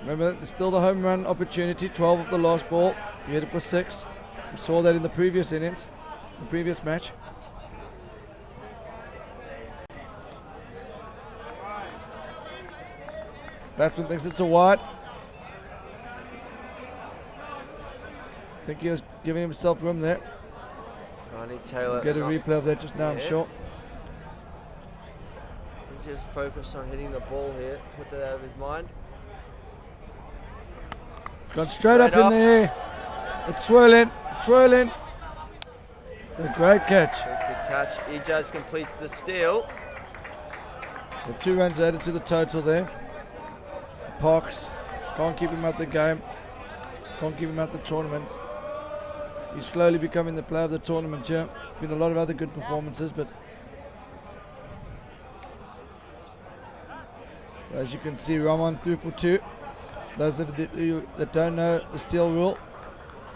Remember, there's still the home run opportunity, 12 of the last ball. If you hit it for 6, we saw that in the previous innings, the previous match. Batsman thinks it's a wide. I think he was giving himself room there. Farani Taylor. Get a replay of that just now, I'm sure. He just focused on hitting the ball here, put that out of his mind. It's gone straight up in the air. It's swirling, swirling. A great catch. Takes the catch. Ijaz completes the steal. So 2 runs added to the total there. Parks can't keep him out the game. Can't keep him out the tournament. He's slowly becoming the player of the tournament here. Been a lot of other good performances, but so as you can see, Rahman threw for 2. Those of you that don't know the steal rule,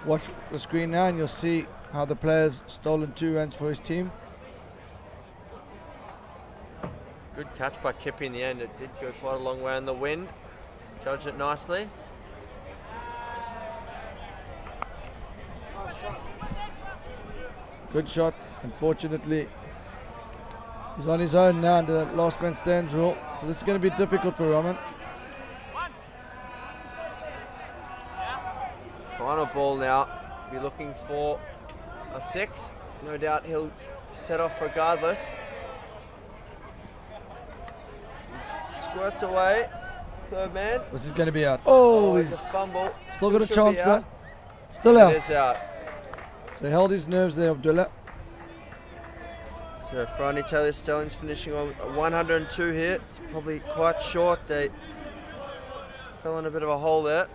watch the screen now and you'll see how the player's stolen 2 runs for his team. Good catch by Kippy in the end. It did go quite a long way in the wind. Judged it nicely. Good shot. Unfortunately, he's on his own now under the last man stands rule. So this is going to be difficult for Rahman. Final ball now. Be looking for a 6. No doubt he'll set off regardless. He squirts away. Third man. This is going to be out. Oh, It's he's a fumble. still got a should be chance out. there. Still out. It is out. So he held his nerves there, Abdullah. So Farani Taylor Stallions finishing on 102 here. It's probably quite short. They fell in a bit of a hole there.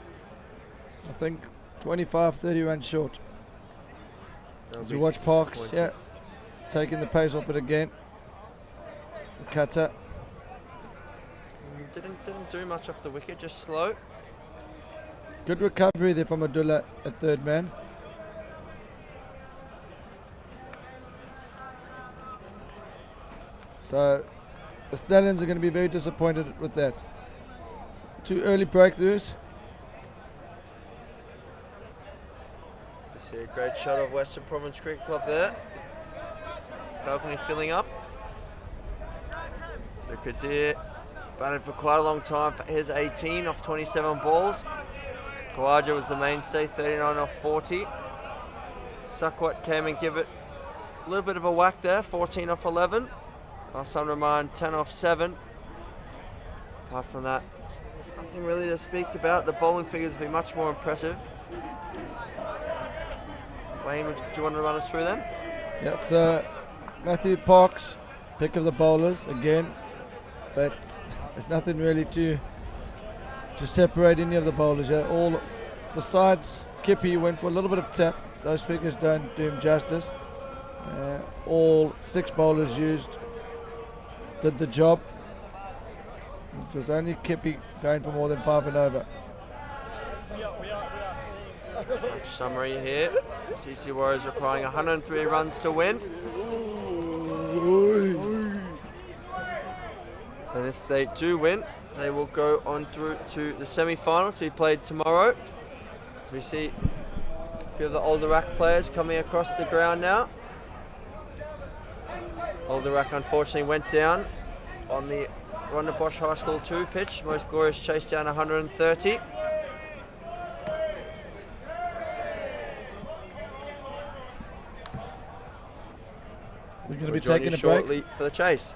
I think 25, 30 runs short. They'll As be you watch Parks, disappointed. taking the pace off it again. The cutter. didn't do much off the wicket, just slow. Good recovery there from Abdullah at third man. So the Stallions are going to be very disappointed with that. 2 early breakthroughs. You see a great shot of Western Province Cricket Club there. Balcony filling up. So Kadir batted for quite a long time for his 18 off 27 balls. Khawaja was the mainstay, 39 off 40. Sakwat came and give it a little bit of a whack there, 14 off 11. Hassan Rahman, 10 off 7. Apart from that, nothing really to speak about. The bowling figures will be much more impressive. Wayne, do you want to run us through them? Yes, Matthew Parks, pick of the bowlers again, but there's nothing really to separate any of the bowlers. All besides Kippy went for a little bit of tap. Those figures don't do him justice. All 6 bowlers used did the job. It was only Kippy going for more than 5 and over. Match summary here. CC Warriors requiring 103 runs to win. And if they do win, they will go on through to the semi-final to be played tomorrow. As we see a few of the older rack players coming across the ground now. Older rack unfortunately went down on the Rhonda Bosch High School 2 pitch. Most Glorious chased down 130. We're going to be We'll join taking you a shortly break for the chase.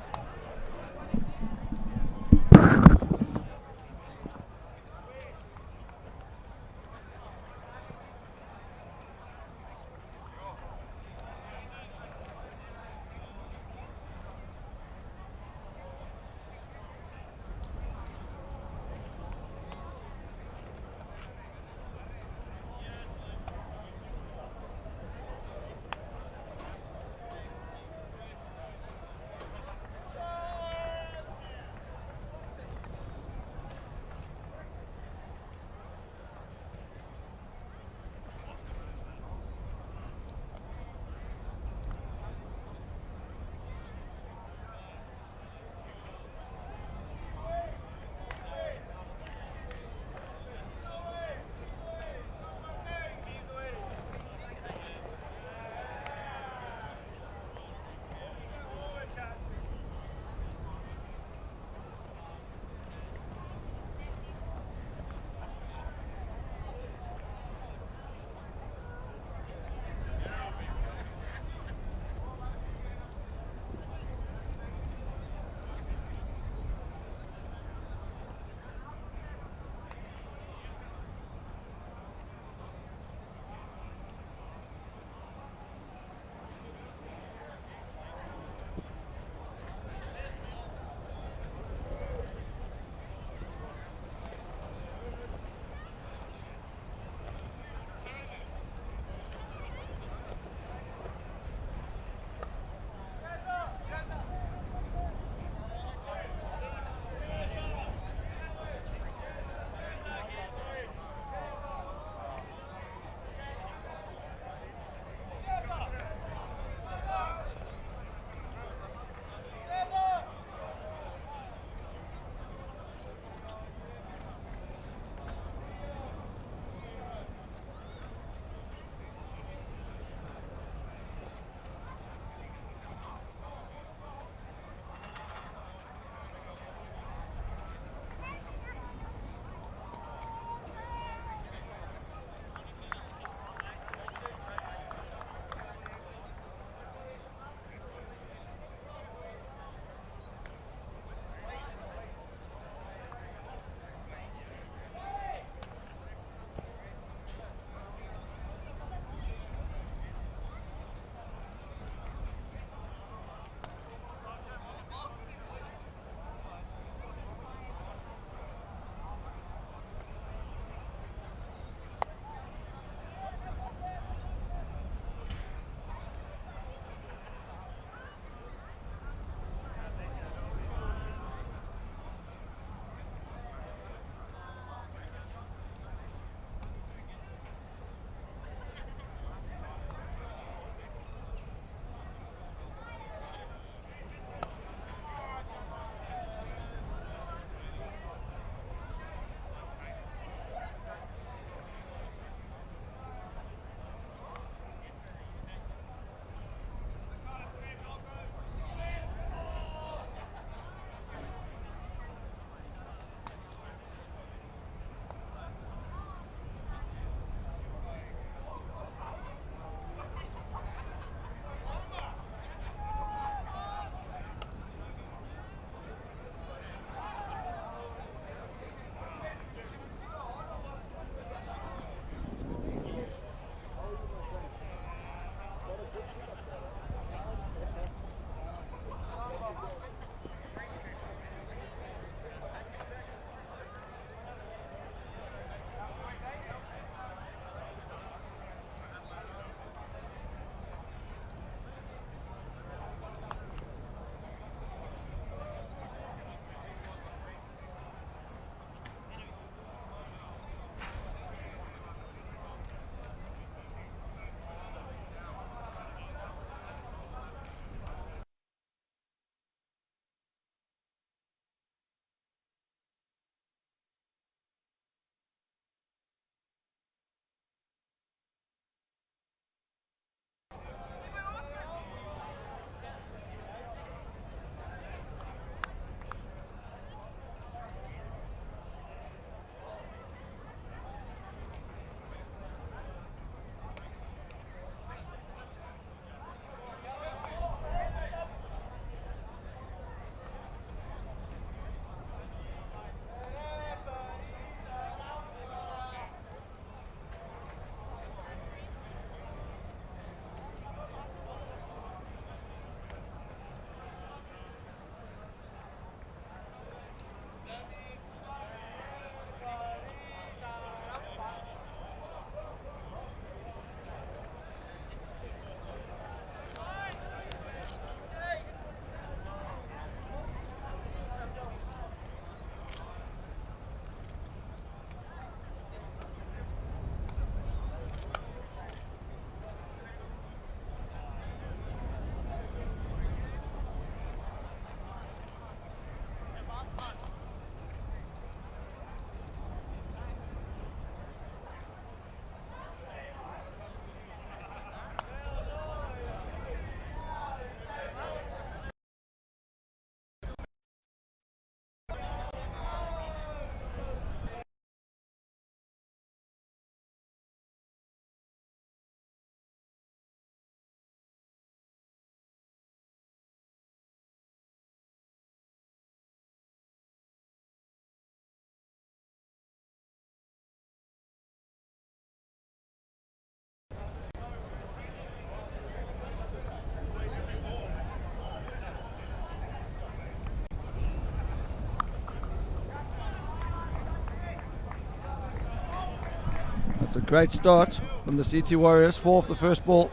It's a great start from the CT Warriors. 4 off the first ball.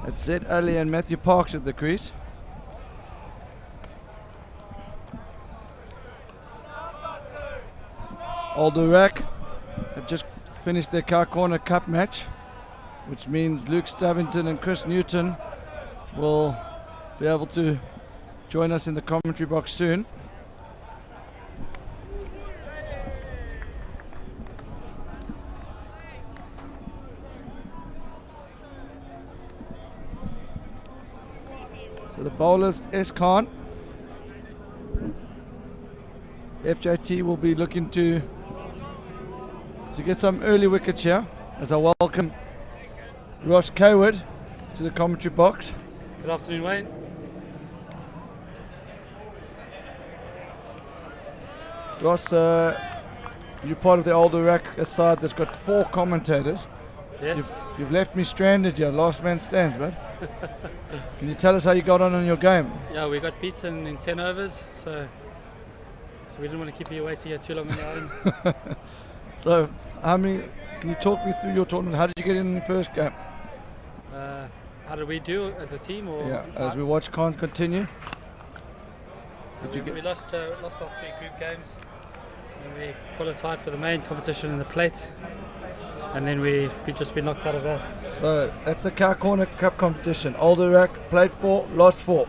It's Zed Ali and Matthew Parks at the crease. Aldorak have just finished their Car Corner Cup match, which means Luke Stavington and Chris Newton will be able to join us in the commentary box soon. So the bowlers, S. Khan. FJT will be looking to get some early wickets here, as I welcome Ross Cawood to the commentary box. Good afternoon, Wayne. Ross, you're part of the Aldorak side that's got 4 commentators. Yes. You've left me stranded here, last man stands, bud. Can you tell us how you got on your game? Yeah, we got beaten in 10 overs, so we didn't want to keep you waiting here too long on your own. So, can you talk me through your tournament? How did you get in the first game? How did we do as a team? Or Yeah, as we watch Khan continue. we lost our 3 group games, and we qualified for the main competition in the plate, and then we've just been knocked out of that. So that's the Car Corner Cup competition. Aldorak played 4, lost 4.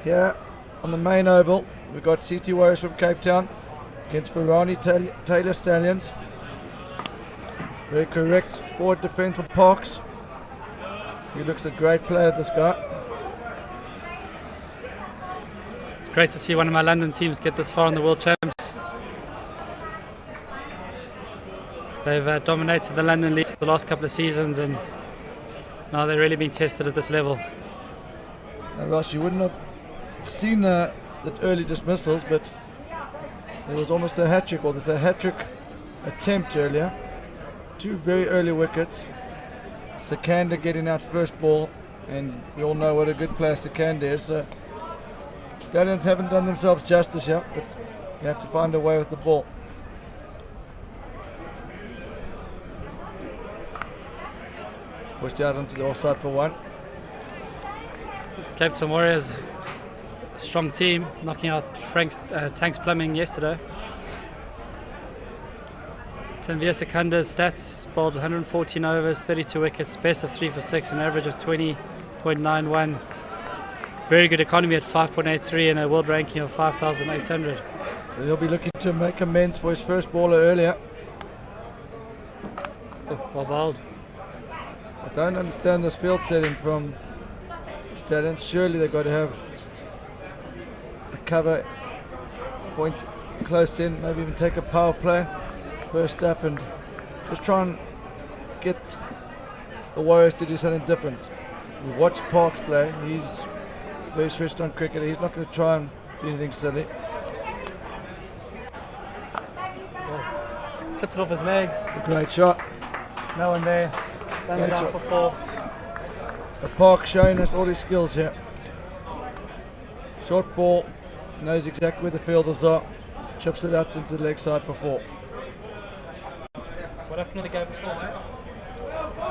Here on the main oval, we've got CT Warriors from Cape Town against Farani Taylor Stallions. Very correct forward defence from Parks. He looks a great player, this guy. It's great to see one of my London teams get this far in the World Champs. They've dominated the London League the last couple of seasons, and now they're really being tested at this level. Now, Ross, you wouldn't have seen the early dismissals, but there was almost a hat-trick, or there's a hat-trick attempt earlier. 2 very early wickets. Sikandar getting out first ball, and we all know what a good player Sikandar is. So Stallions haven't done themselves justice yet, but you have to find a way with the ball. It's pushed out onto the offside for 1. This Cape Town Warriors, a strong team, knocking out Tank's Plumbing yesterday. Tanveer Sikandar's stats: bowled 114 overs, 32 wickets, best of 3 for 6, an average of 20.91. Very good economy at 5.83 and a world ranking of 5,800. So he'll be looking to make amends for his first bowler earlier. Oh, well bowled. I don't understand this field setting from Stallions. Surely they've got to have a cover point close in, maybe even take a power play first up and just try and get the Warriors to do something different. We watched Parks play. He's very switched on cricket. He's not going to try and do anything silly. Clipped it off his legs. A great shot. No one there. Runs down for 4. So Parks showing us all his skills here. Short ball, knows exactly where the fielders are. Chips it out into the leg side for 4. What happened to the game before, mate?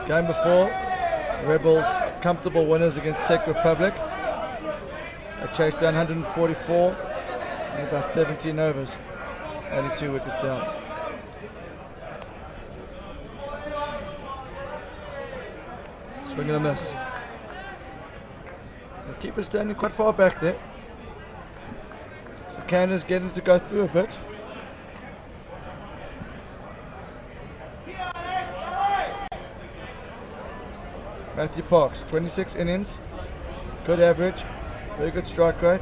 Game before, Rebels comfortable winners against Czech Republic. They chased down 144 in about 17 overs. Only 2 wickets down. Swing and a miss. The keeper standing quite far back there. So Canada's getting to go through a bit. Matthew Parks, 26 innings, good average, very good strike rate.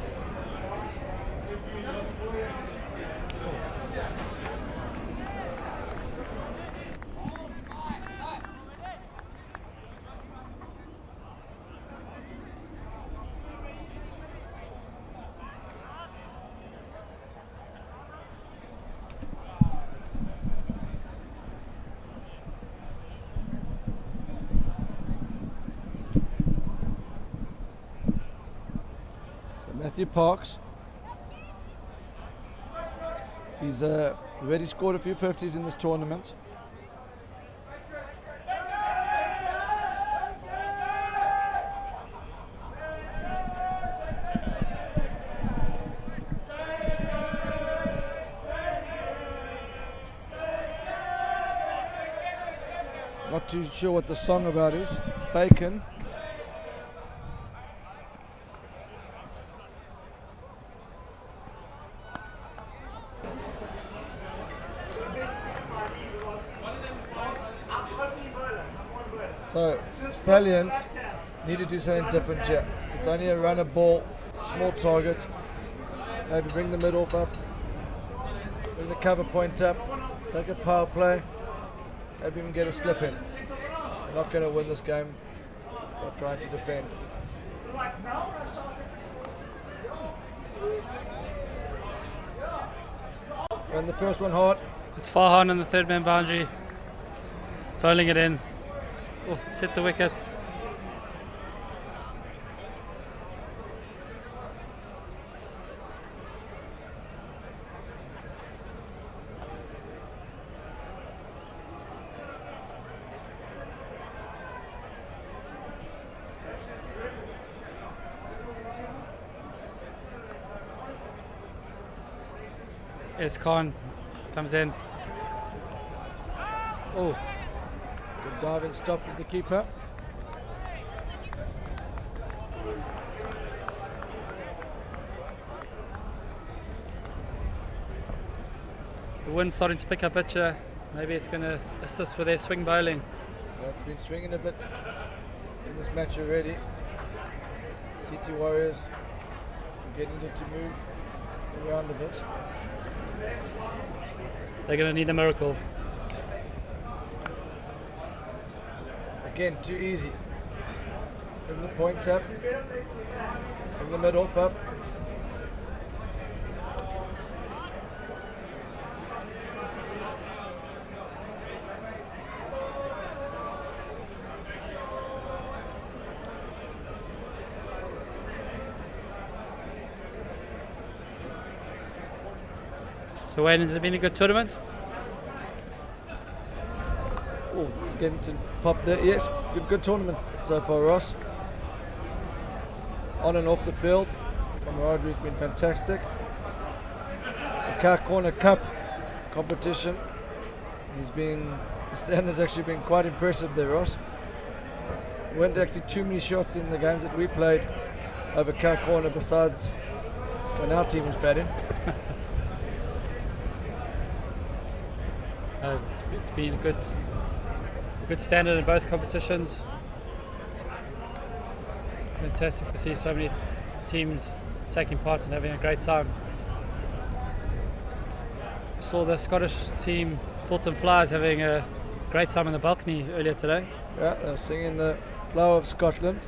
Matthew Parks He's already scored a few 50s in this tournament. Not too sure what the song about is. Bacon. So, Stallions need to do something different here. It's only a runner ball, small target. Maybe bring the mid-off up, bring the cover point up, take a power play, maybe even get a slip in. We're not going to win this game by trying to defend. Run the first one hard. It's Farhan on the third man boundary. Bowling it in. Oh, set the wicket. Khan comes in. Oh, Good dive and stop with the keeper. the wind's starting to pick up at you. Maybe it's going to assist with their swing bowling. Yeah, it's been swinging a bit in this match already. CT Warriors are getting it to move around a bit. They're going to need a miracle. Again, too easy. Bring the point up. Bring the mid-off up. So Wayne, has it been a good tournament? Oh, it's getting to pop there. Yes, good tournament so far, Ross. On and off the field, camaraderie has been fantastic. The Car Corner Cup competition the standard's actually been quite impressive there, Ross. There weren't actually too many shots in the games that we played over Car Corner besides when our team was batting. It's been a good standard in both competitions. Fantastic to see so many teams taking part and having a great time. I saw the Scottish team, Fulton Flyers, having a great time in the balcony earlier today. Yeah, they were singing the Flower of Scotland,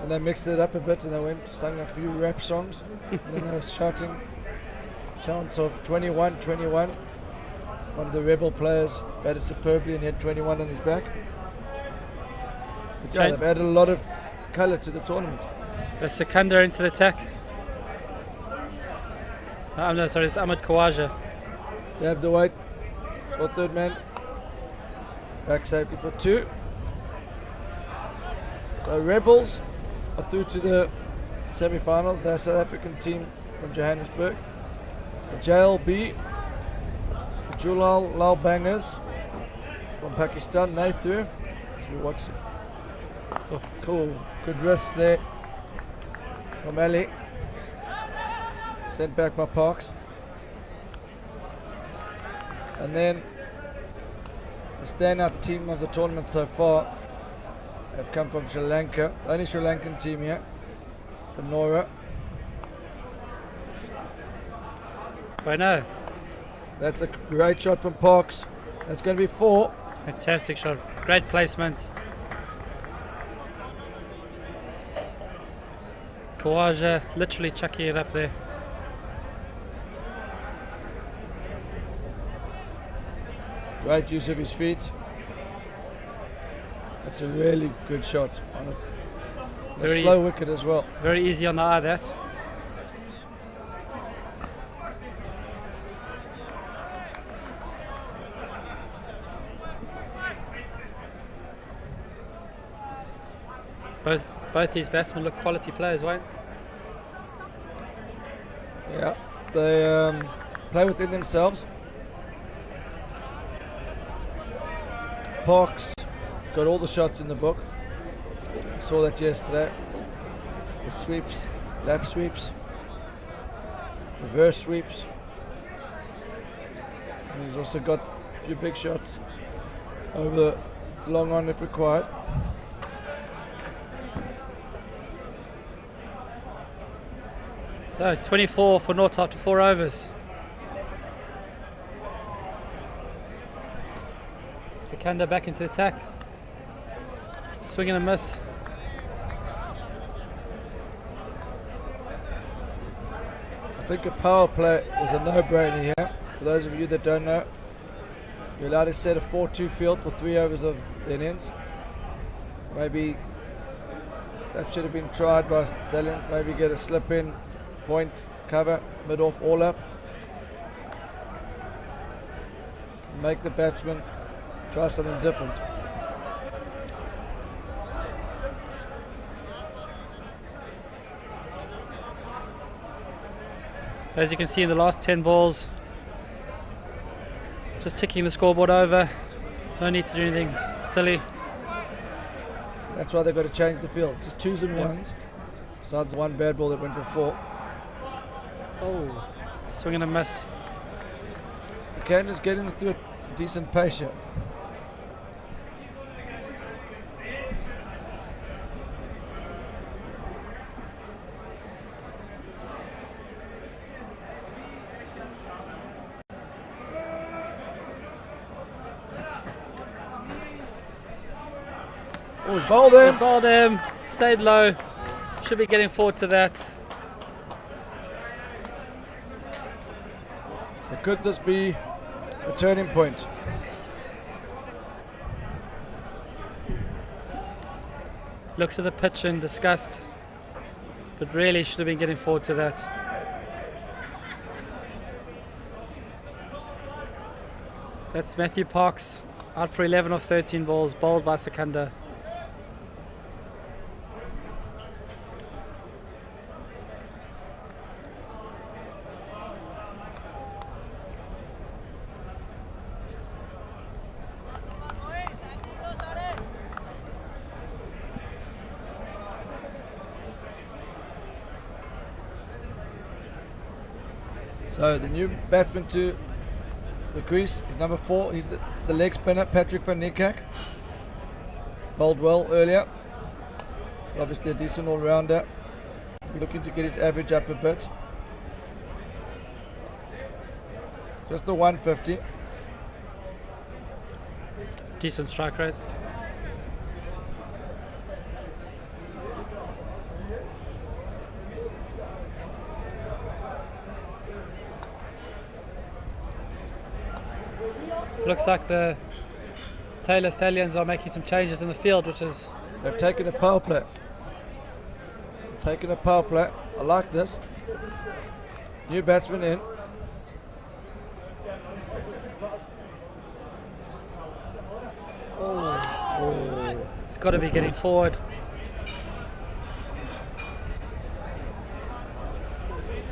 and they mixed it up a bit, and they sang a few rap songs, and then they were shouting chants of 21, 21. One of the Rebel players batted superbly and he had 21 on his back. But yeah, they've added a lot of colour to the tournament. The Secunda into the attack. No, sorry, it's Ahmed Khawaja. Dab the weight, short third man, back safety for 2. So Rebels are through to the semi-finals. They're a South African team from Johannesburg. The JLB, Julal Lal Bangers from Pakistan, they through. As we watch it. Oh, cool, good wrist there from Ali. Sent back by Parks. And then the standout team of the tournament so far have come from Sri Lanka. The only Sri Lankan team here, for Nora. I know. That's a great shot from Parks. That's going to be 4. Fantastic shot. Great placement. Khawaja literally chucking it up there. Great use of his feet. That's a really good shot on a slow wicket as well. Very easy on the eye, that. Both these batsmen look quality players, right? Yeah, they play within themselves. Parks got all the shots in the book. Saw that yesterday. The sweeps, lap sweeps, reverse sweeps. And he's also got a few big shots over the long on if required. So 24 for naught after 4 overs. Secunda back into the attack. Swing and a miss. I think a power play was a no-brainer here. For those of you that don't know, you're allowed to set a 4-2 field for 3 overs of the innings. Maybe that should have been tried by Stallions. Maybe get a slip in, point, cover, mid-off, all up. Make the batsman try something different. So as you can see in the last 10 balls, just ticking the scoreboard over. No need to do anything silly. That's why they've got to change the field. Just 2s and 1s. Besides the one bad ball that went before. Oh, swing and a miss. Secunda's getting through a decent pace here. Oh, he's bowled him. He's bowled him, stayed low. Should be getting forward to that. So could this be a turning point? Looks at the pitch in disgust, but really should have been getting forward to that. That's Matthew Parks, out for 11 of 13 balls, bowled by Secunda. So the new batsman to the crease is number 4. He's the leg spinner, Patrick van Niekerk. Bowled well earlier. Obviously a decent all-rounder. We're looking to get his average up a bit. Just the 150. Decent strike rate. So it looks like the Taylor Stallions are making some changes in the field, which is... They've taken a power play. Taken a power play. I like this. New batsman in. Oh, it's got to be getting forward.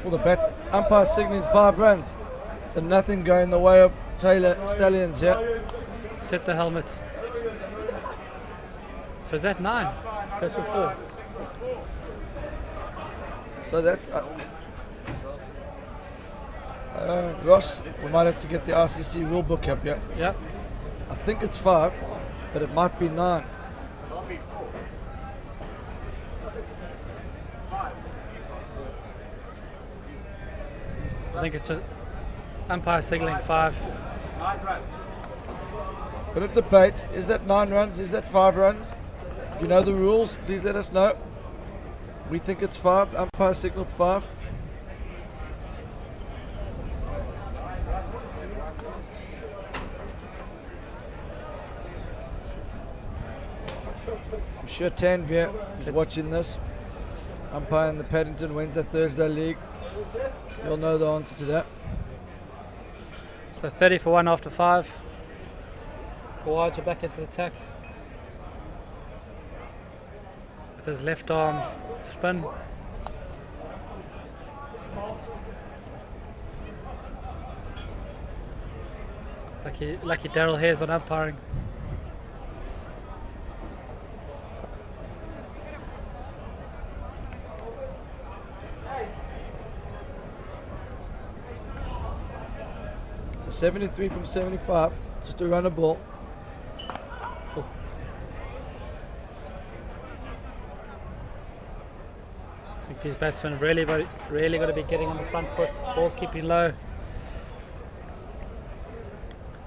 Well, the umpire signaling 5 runs. So nothing going the way of Taylor Stallions here. Set the helmet. So is that 9? Goes for 4. So that's Ross, we might have to get the RCC rule book up here. Yep. I think it's 5, but it might be 9. I think it's just umpire signaling 5. But a debate, is that 9 runs, is that 5 runs? If you know the rules, please let us know. We think it's 5, umpire signaled 5. I'm sure Tanvir is watching this. Umpire in the Paddington Wednesday-Thursday League. You'll know the answer to that. So 30 for 1 after 5. Kawaja back into the attack. with his left arm spin. Lucky Daryl Hare's on umpiring. So 73 from 75, just a runner ball. Oh. I think these batsmen really got to be getting on the front foot. Ball's keeping low.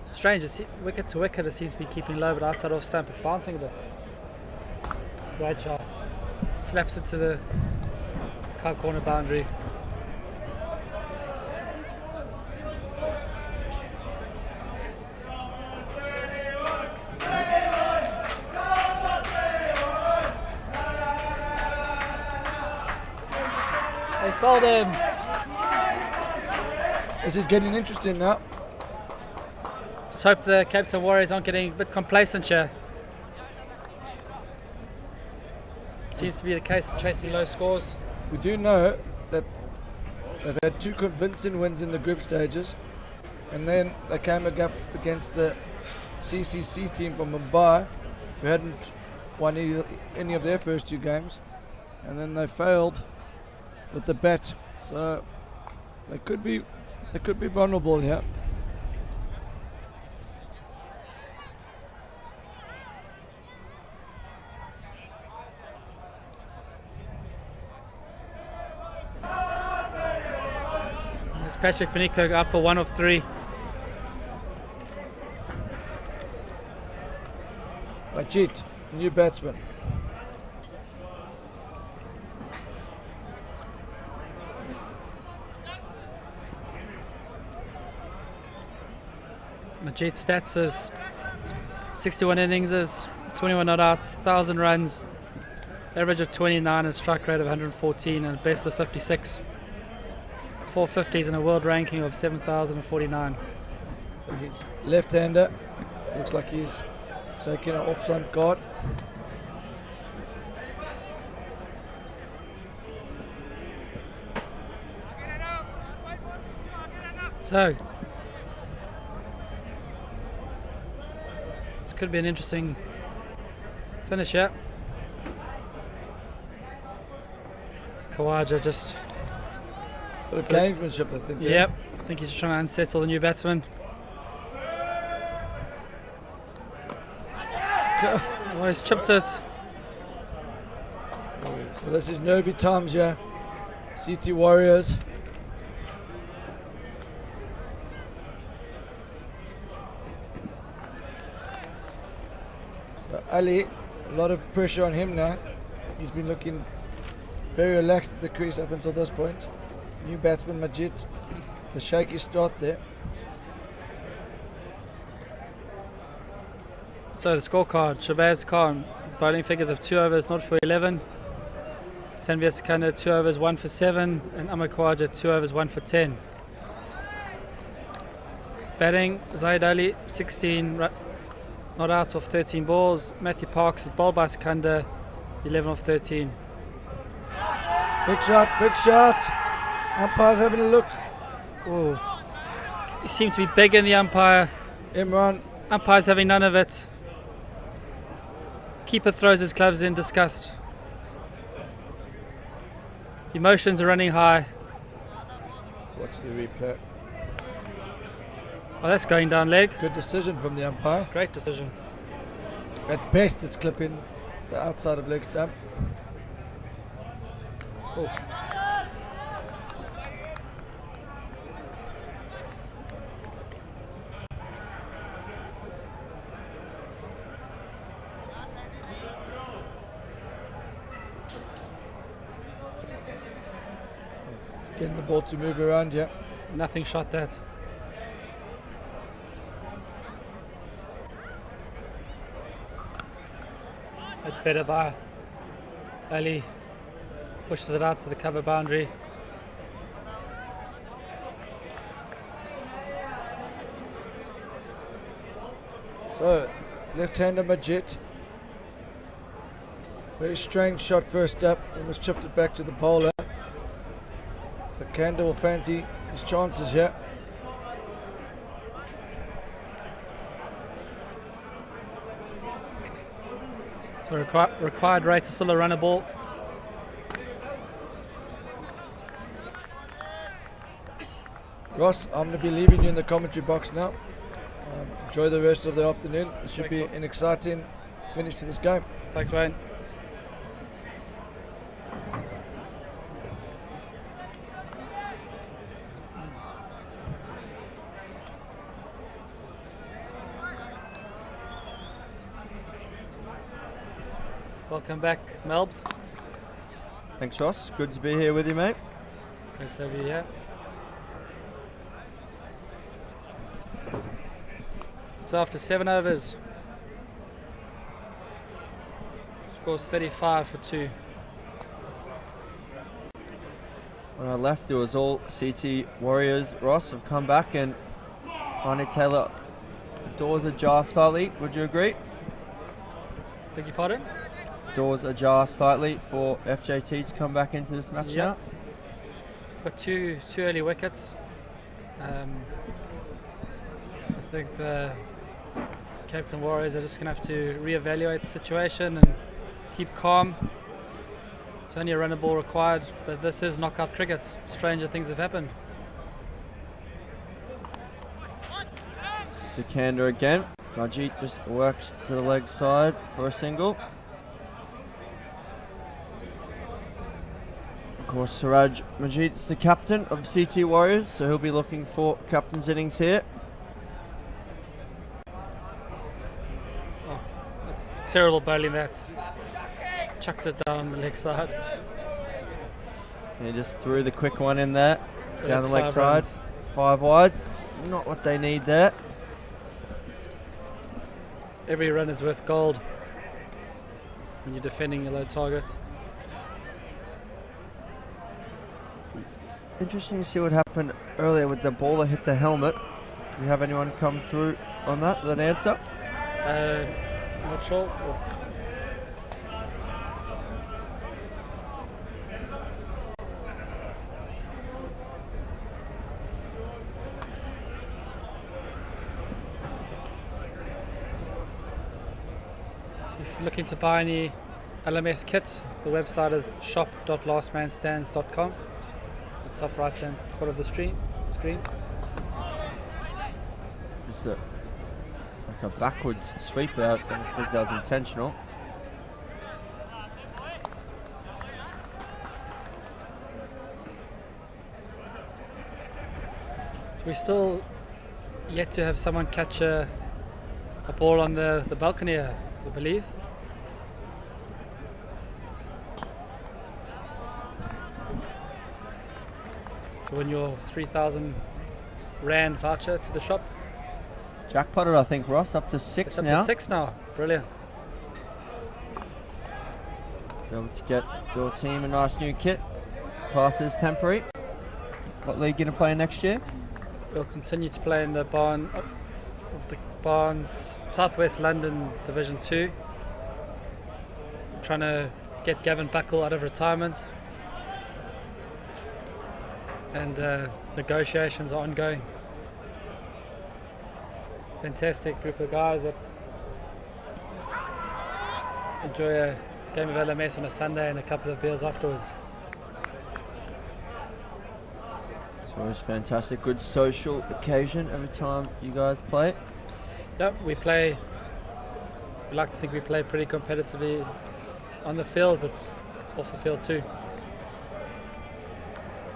Strange, wicket to wicket it seems to be keeping low, but outside off stump it's bouncing a bit. Great shot. Slaps it to the car corner boundary. They've bowled him. This is getting interesting now. Just hope the Cape Town Warriors aren't getting a bit complacent here. Seems to be the case of chasing low scores. We do know that they've had 2 convincing wins in the group stages, and then they came up against the CCC team from Mumbai, who hadn't won any of their first 2 games, and then they failed with the bat. So they could be vulnerable here. Patrick Van Niekerk out for 1 of 3. Majid, new batsman. Majid's stats is 61 innings, 21 not outs, 1,000 runs, average of 29, and strike rate of 114, and best of 56. 450s and a world ranking of 7,049. So he's left-hander. Looks like he's taking an off-stump guard. So this could be an interesting finish here. Khawaja just... Bit of gamesmanship, I think. Yep, I think he's trying to unsettle the new batsman. Oh, he's chipped it. So this is nervy times here. CT Warriors. So Ali, a lot of pressure on him now. He's been looking very relaxed at the crease up until this point. New batsman Majid, the shaky start there. So the scorecard: Shabazz Khan, bowling figures of 2 overs, not for 11. Tanveer Sikandar, 2 overs, 1 for 7, and Amar Khawaja, 2 overs, 1 for 10. Batting: Zahid Ali, 16 not out of 13 balls. Matthew Parks is bowled by Sikandar, 11 of 13. Big shot, big shot. Umpire's having a look. Oh, he seemed to be big in the umpire. Imran, Umpire's having none of it. Keeper throws his gloves in disgust. Emotions are running high. watch the replay. Oh, that's going down leg. Good decision from the umpire. Great decision. At best, it's clipping the outside of leg stump. Oh. Getting the ball to move around, yeah. Nothing shot that. That's better by Ali. Pushes it out to the cover boundary. So, left-hander Majid. Very strange shot first up. Almost chipped it back to the bowler. So Kanda will fancy his chances here. So required rate is still a runner ball. Ross, I'm going to be leaving you in the commentary box now. Enjoy the rest of the afternoon. It should be an exciting finish to this game. Thanks, Wayne. Welcome back, Melbs. Thanks, Ross. Good to be here with you, mate. Great to have you here. So after 7 overs, scores 35 for 2. When I left, it was all CT Warriors. Ross have come back, and Farani Taylor, doors ajar slightly. Would you agree? Beg your pardon? Doors ajar slightly for FJT to come back into this match now. Got two early wickets. I think the Captain Warriors are just going to have to reevaluate the situation and keep calm. It's only a runner ball required, but this is knockout cricket. Stranger things have happened. Sikandar again. Majid just works to the leg side for a single. Of course, Siraj Majid is the captain of CT Warriors, so he'll be looking for captain's innings here. Oh, that's terrible bowling that. Chucks it down the leg side. He just threw the quick one in there, down That's the leg 5 side. runs. 5 wides. It's not what they need there. Every run is worth gold when you're defending your low target. Interesting to see what happened earlier with the bowler hit the helmet. Do we have anyone come through on that with an answer? Not sure. So if you're looking to buy any LMS kit, the website is shop.lastmanstands.com. The top right hand corner of the screen. It's like a backwards sweep out. I don't think that was intentional. So we still yet to have someone catch a ball on the balcony, I believe. So win your 3,000 Rand voucher to the shop. Jackpotted, I think, Ross, up to 6 It's up now. to 6 now. Brilliant. Be able to get your team a nice new kit. Class is temporary. What league going to play next year? We'll continue to play in the Barnes Southwest London Division 2. Trying to get Gavin Buckle out of retirement. And negotiations are ongoing. Fantastic group of guys that enjoy a game of LMS on a Sunday and a couple of beers afterwards. It's always fantastic. Good social occasion every time you guys play. Yep, we like to think we play pretty competitively on the field, but off the field too.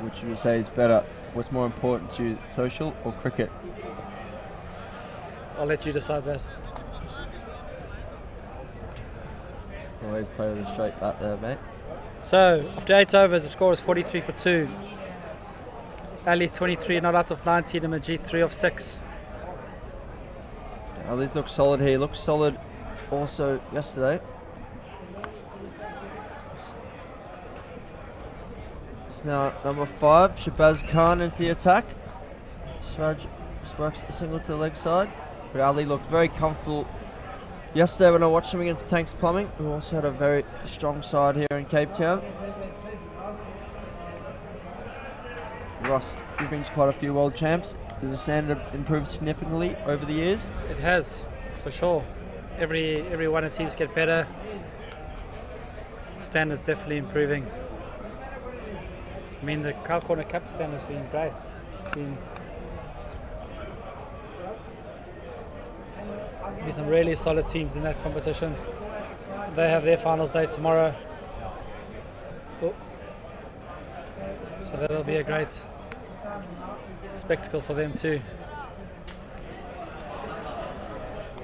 Which would you say is better? What's more important to you, social or cricket? I'll let you decide that. Always play with a straight bat there, mate. So, after 8 overs, the score is 43 for 2. Ali's 23, not out of 19, and Majid 3 of 6. Ali's looks solid here. Looks solid also yesterday. It's now number 5, Shabazz Khan into the attack. Siraj just works a single to the leg side. But Ali looked very comfortable yesterday when I watched them against Tanks Plumbing, who also had a very strong side here in Cape Town. Ross, he brings quite a few world champs. Has the standard improved significantly over the years? It has, for sure. Every one it seems to get better. Standard's definitely improving. I mean, the Cow Corner Cup standard's been great. It's been some really solid teams in that competition. They have their finals day tomorrow. Oh. So that'll be a great spectacle for them too.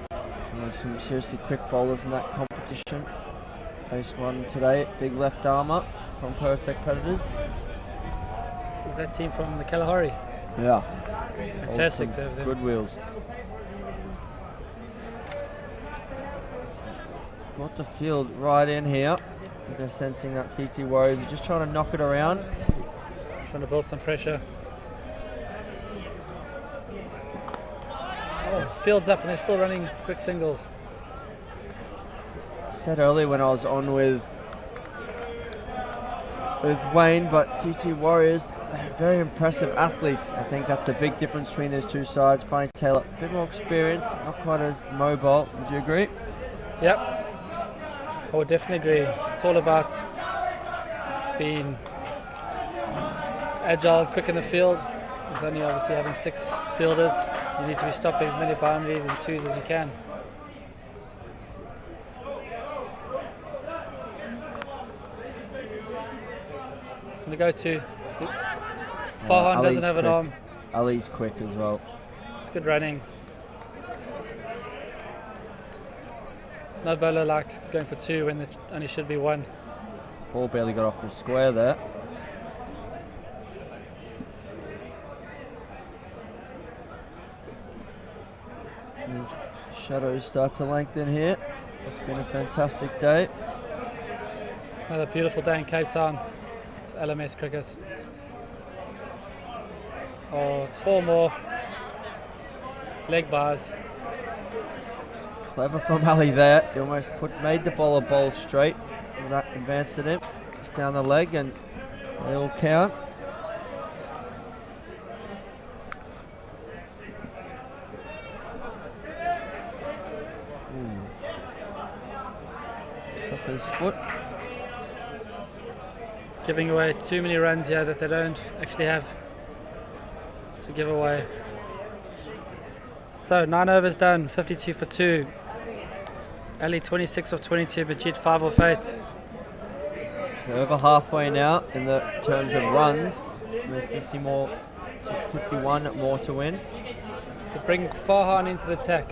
There's some seriously quick bowlers in that competition. Faced one today, big left armour from Perotech Predators. That team from the Kalahari. Yeah. Fantastic to have them. Good wheels. Brought the field right in here. They're sensing that CT Warriors are just trying to knock it around. Trying to build some pressure. Oh, field's up and they're still running quick singles. Said earlier when I was on with Wayne, but CT Warriors, very impressive athletes. I think that's a big difference between those two sides. Farani Taylor, a bit more experience, not quite as mobile. Would you agree? Yep, I would definitely agree. It's all about being agile, quick in the field. With only obviously having 6 fielders, you need to be stopping as many boundaries and twos as you can. I'm going to go to Farhan. Doesn't have an arm. Ali's quick as well. It's good running. No bowler likes going for 2 when there only should be 1. Ball barely got off the square there. As shadows start to lengthen here. It's been a fantastic day. Another beautiful day in Cape Town for LMS cricket. Oh, it's 4 more leg bars. Clever from Ali there. He almost made the bowler bowl straight. That advanced it in. Just down the leg and they all count. Off his foot. Giving away too many runs here that they don't actually have to give away. So 9 overs done, 52 for 2. Ali 26 of 22, Majid 5 of 8. So over halfway now in the terms of runs. With 50 more, 51 more to win. So bring Farhan into the attack.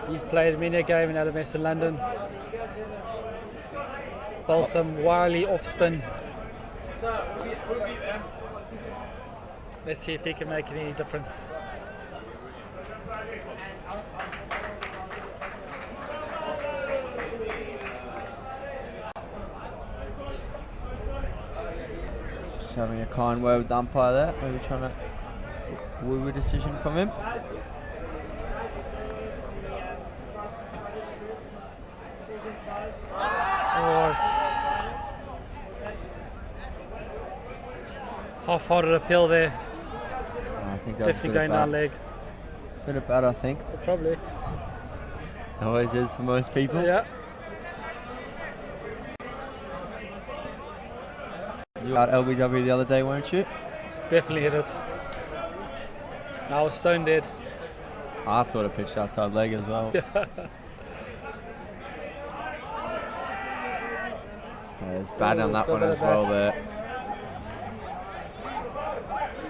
He's played many a game in LMS in London. Bowl some wily off spin. Let's see if he can make any difference. Just having a kind word with the umpire there, maybe trying to woo a decision from him. Half-hearted appeal there. I think that Definitely going down leg. Bit of bad, I think. Probably. Always is for most people. Yeah. You were at LBW the other day, weren't you? Definitely hit it. I was stone dead. I thought it pitched outside leg as well. There's bad on that one as well there.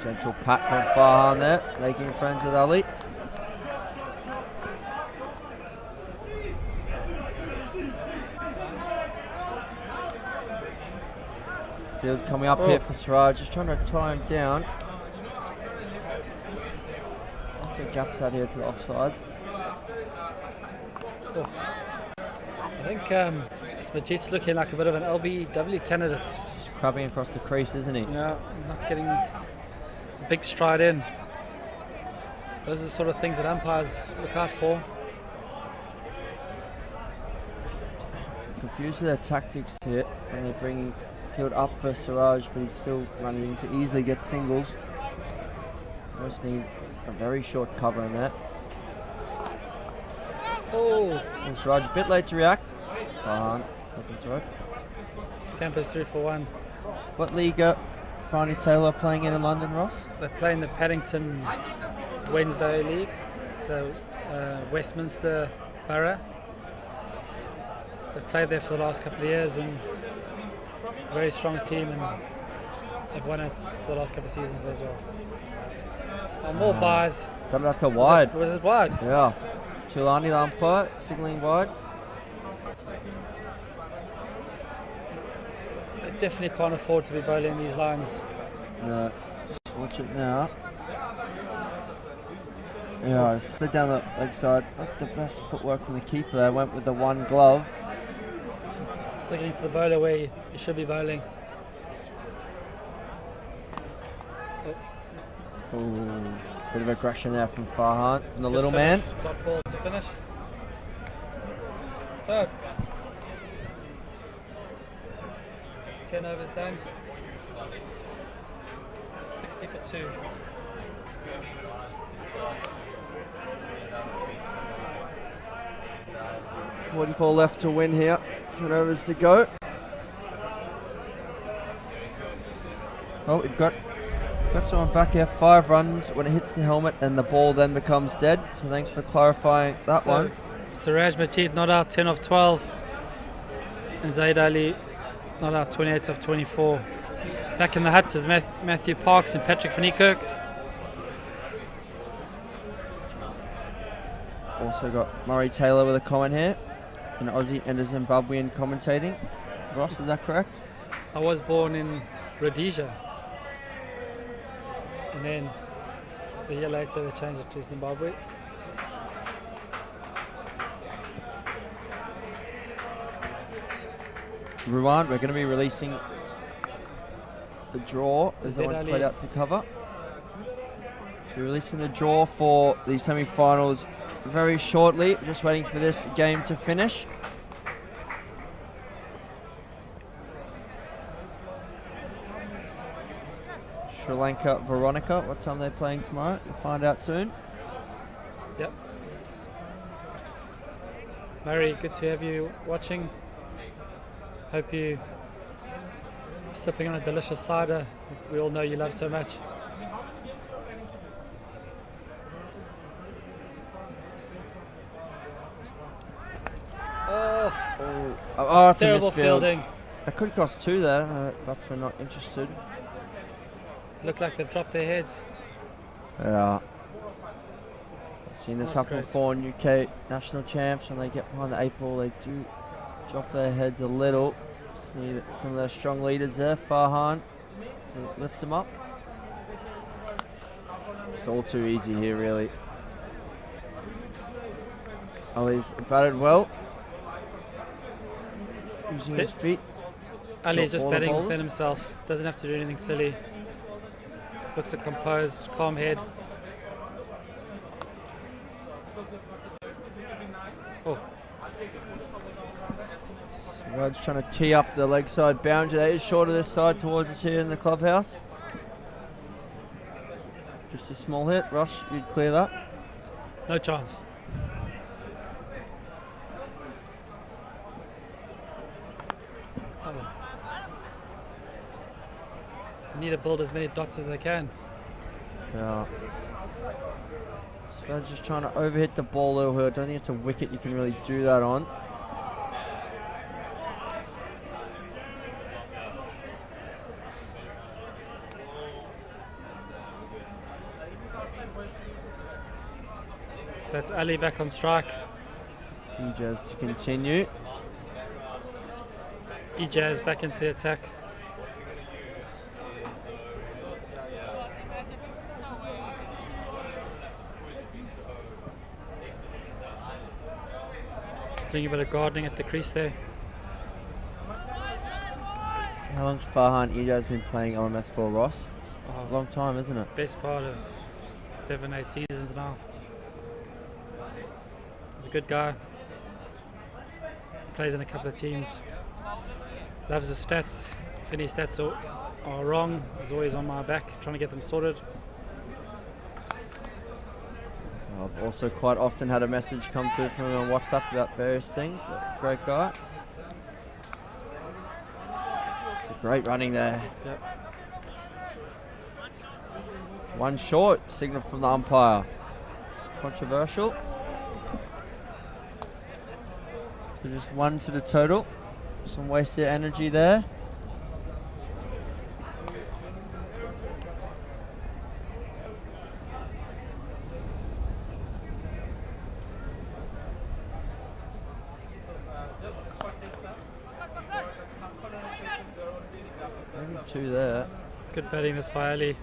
Gentle pat from Farhan there, making friends with Ali. Field coming up here for Siraj, just trying to tie him down. Lots of gaps out here to the offside. I think Majid's looking like a bit of an LBW candidate. Just crabbing across the crease, isn't he? Yeah, not getting a big stride in. Those are the sort of things that umpires look out for. confused with their tactics here when they're bringing the field up for Siraj, but he's still running to easily get singles. Just need a very short cover in that. Oh, And Siraj a bit late to react. Farhan doesn't throw. scampers through for one. What league are Farani Taylor playing in London, Ross? They're playing the Paddington Wednesday League. So Westminster Borough. They've played there for the last couple of years and very strong team, and they've won it for the last couple of seasons as well. More buys. So that's a wide. Was it wide? Yeah. Chulani the umpire signalling wide. They definitely can't afford to be bowling these lines. No, just watch it now. Yeah, slid down the leg side. Not the best footwork from the keeper there. Went with the one glove. Signaling to the bowler where you should be bowling. Ooh, bit of aggression there from Farhan, from the little man. Dot ball to finish. So, 10 overs done. 60 for 2. .44 left to win here. 10 overs to go. Oh, we've got someone back here. 5 runs when it hits the helmet, and the ball then becomes dead. So thanks for clarifying that one. Siraj Majid not out 10 of 12. And Zaid Ali not out 28 of 24. Back in the huts is Matthew Parks and Patrick Van Niekerk. Also got Murray Taylor with a comment here. An Aussie and a Zimbabwean commentating. Ross, is that correct? I was born in Rhodesia. And then a year later they changed it to Zimbabwe. Ruan, we're going to be releasing the draw as no one's played out to cover. We're releasing the draw for the semi-finals very shortly. Just waiting for this game to finish. Sri Lanka, Veronica. What time are they playing tomorrow? You'll find out soon. Yep. Murray, good to have you watching. Hope you sipping on a delicious cider we all know you love so much. Oh, it's a Terrible misfield. fielding. That could cost 2 there. Batsman not interested. Look like they've dropped their heads. Yeah. I've seen this Not happen great. before in UK national champs. When they get behind the 8 ball, they do drop their heads a little. Just need some of their strong leaders there, Farhan, to lift them up. Just all too easy here, really. Ali's batted well. Using his feet. Ali is Drop just all the batting bowlers. within himself. Doesn't have to do anything silly. Looks a composed, calm head. Oh, Raj trying to tee up the leg side boundary. That is short of this side towards us here in the clubhouse. Just a small hit. Rush, you'd clear that. no chance. Oh. They need to build as many dots as they can. Yeah. So just trying to overhit the ball a little here. I don't think it's a wicket you can really do that on. So that's Ali back on strike. Ejaz to continue. Ejaz back into the attack. Just doing a bit of gardening at the crease there. How long's Farhan Ejaz been playing LMS for, Ross? It's a long time, isn't it? Best part of 7-8 seasons now. He's a good guy. plays in a couple of teams. Loves the stats. If any stats are wrong, he's always on my back trying to get them sorted. I've also quite often had a message come through from him on WhatsApp about various things, but great guy. It's a great running there. Yep. One short, signal from the umpire. Controversial. So just one to the total. Some wasted energy there. Maybe two there. Good batting this by Ali.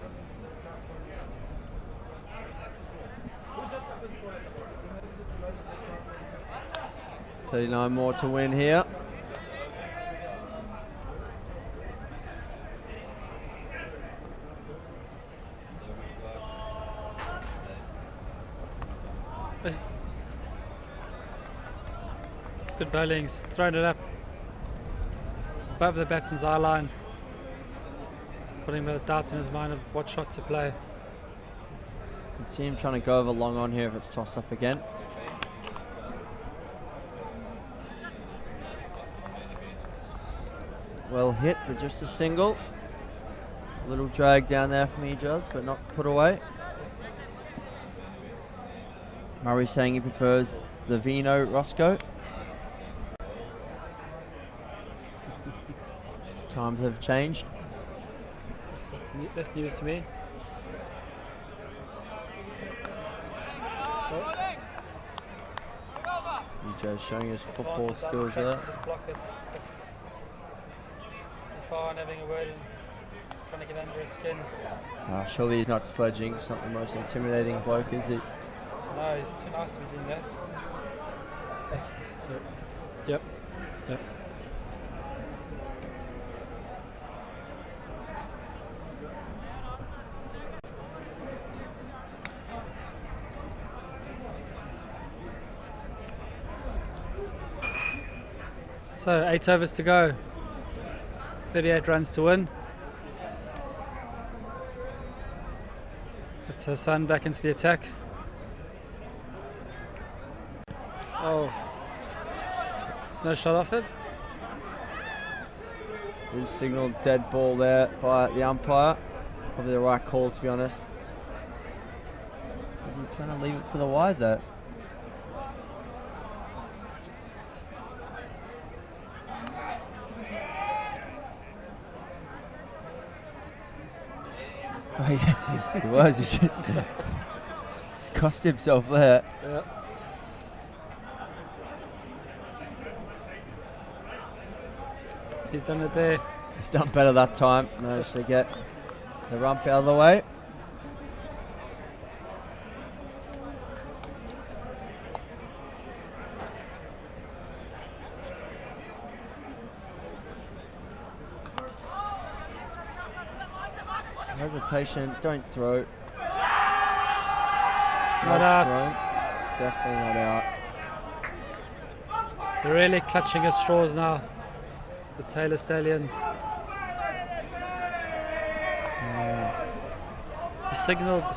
$39 more to win here. Good bowling. He's thrown it up above the batsman's eye line, putting the doubts in his mind of what shot to play. The team trying to go over long on here if it's tossed up again. Well hit, but just a single. A little drag down there from Ejaz, but not put away. Murray saying he prefers the Vino Roscoe. Times have changed. That's news to me. Ejaz showing his football skills there. Just block it. Farhan having a word and trying to get under his skin. Surely he's not sledging. He's not the most intimidating bloke, is he? No, he's too nice to be doing that. So, yep. So 8 overs to go. 38 runs to win. It's Hassan back into the attack. Oh. No shot off it. He's signalled dead ball there by the umpire. Probably the right call, to be honest. Is he trying to leave it for the wide there? Oh, yeah, he was. He's cost himself there. Yeah. He's done it there. He's done better that time. Managed to get the rump out of the way. Hesitation, don't throw. Not out. Definitely not out. They're really clutching at straws now, the Taylor Stallions. He signalled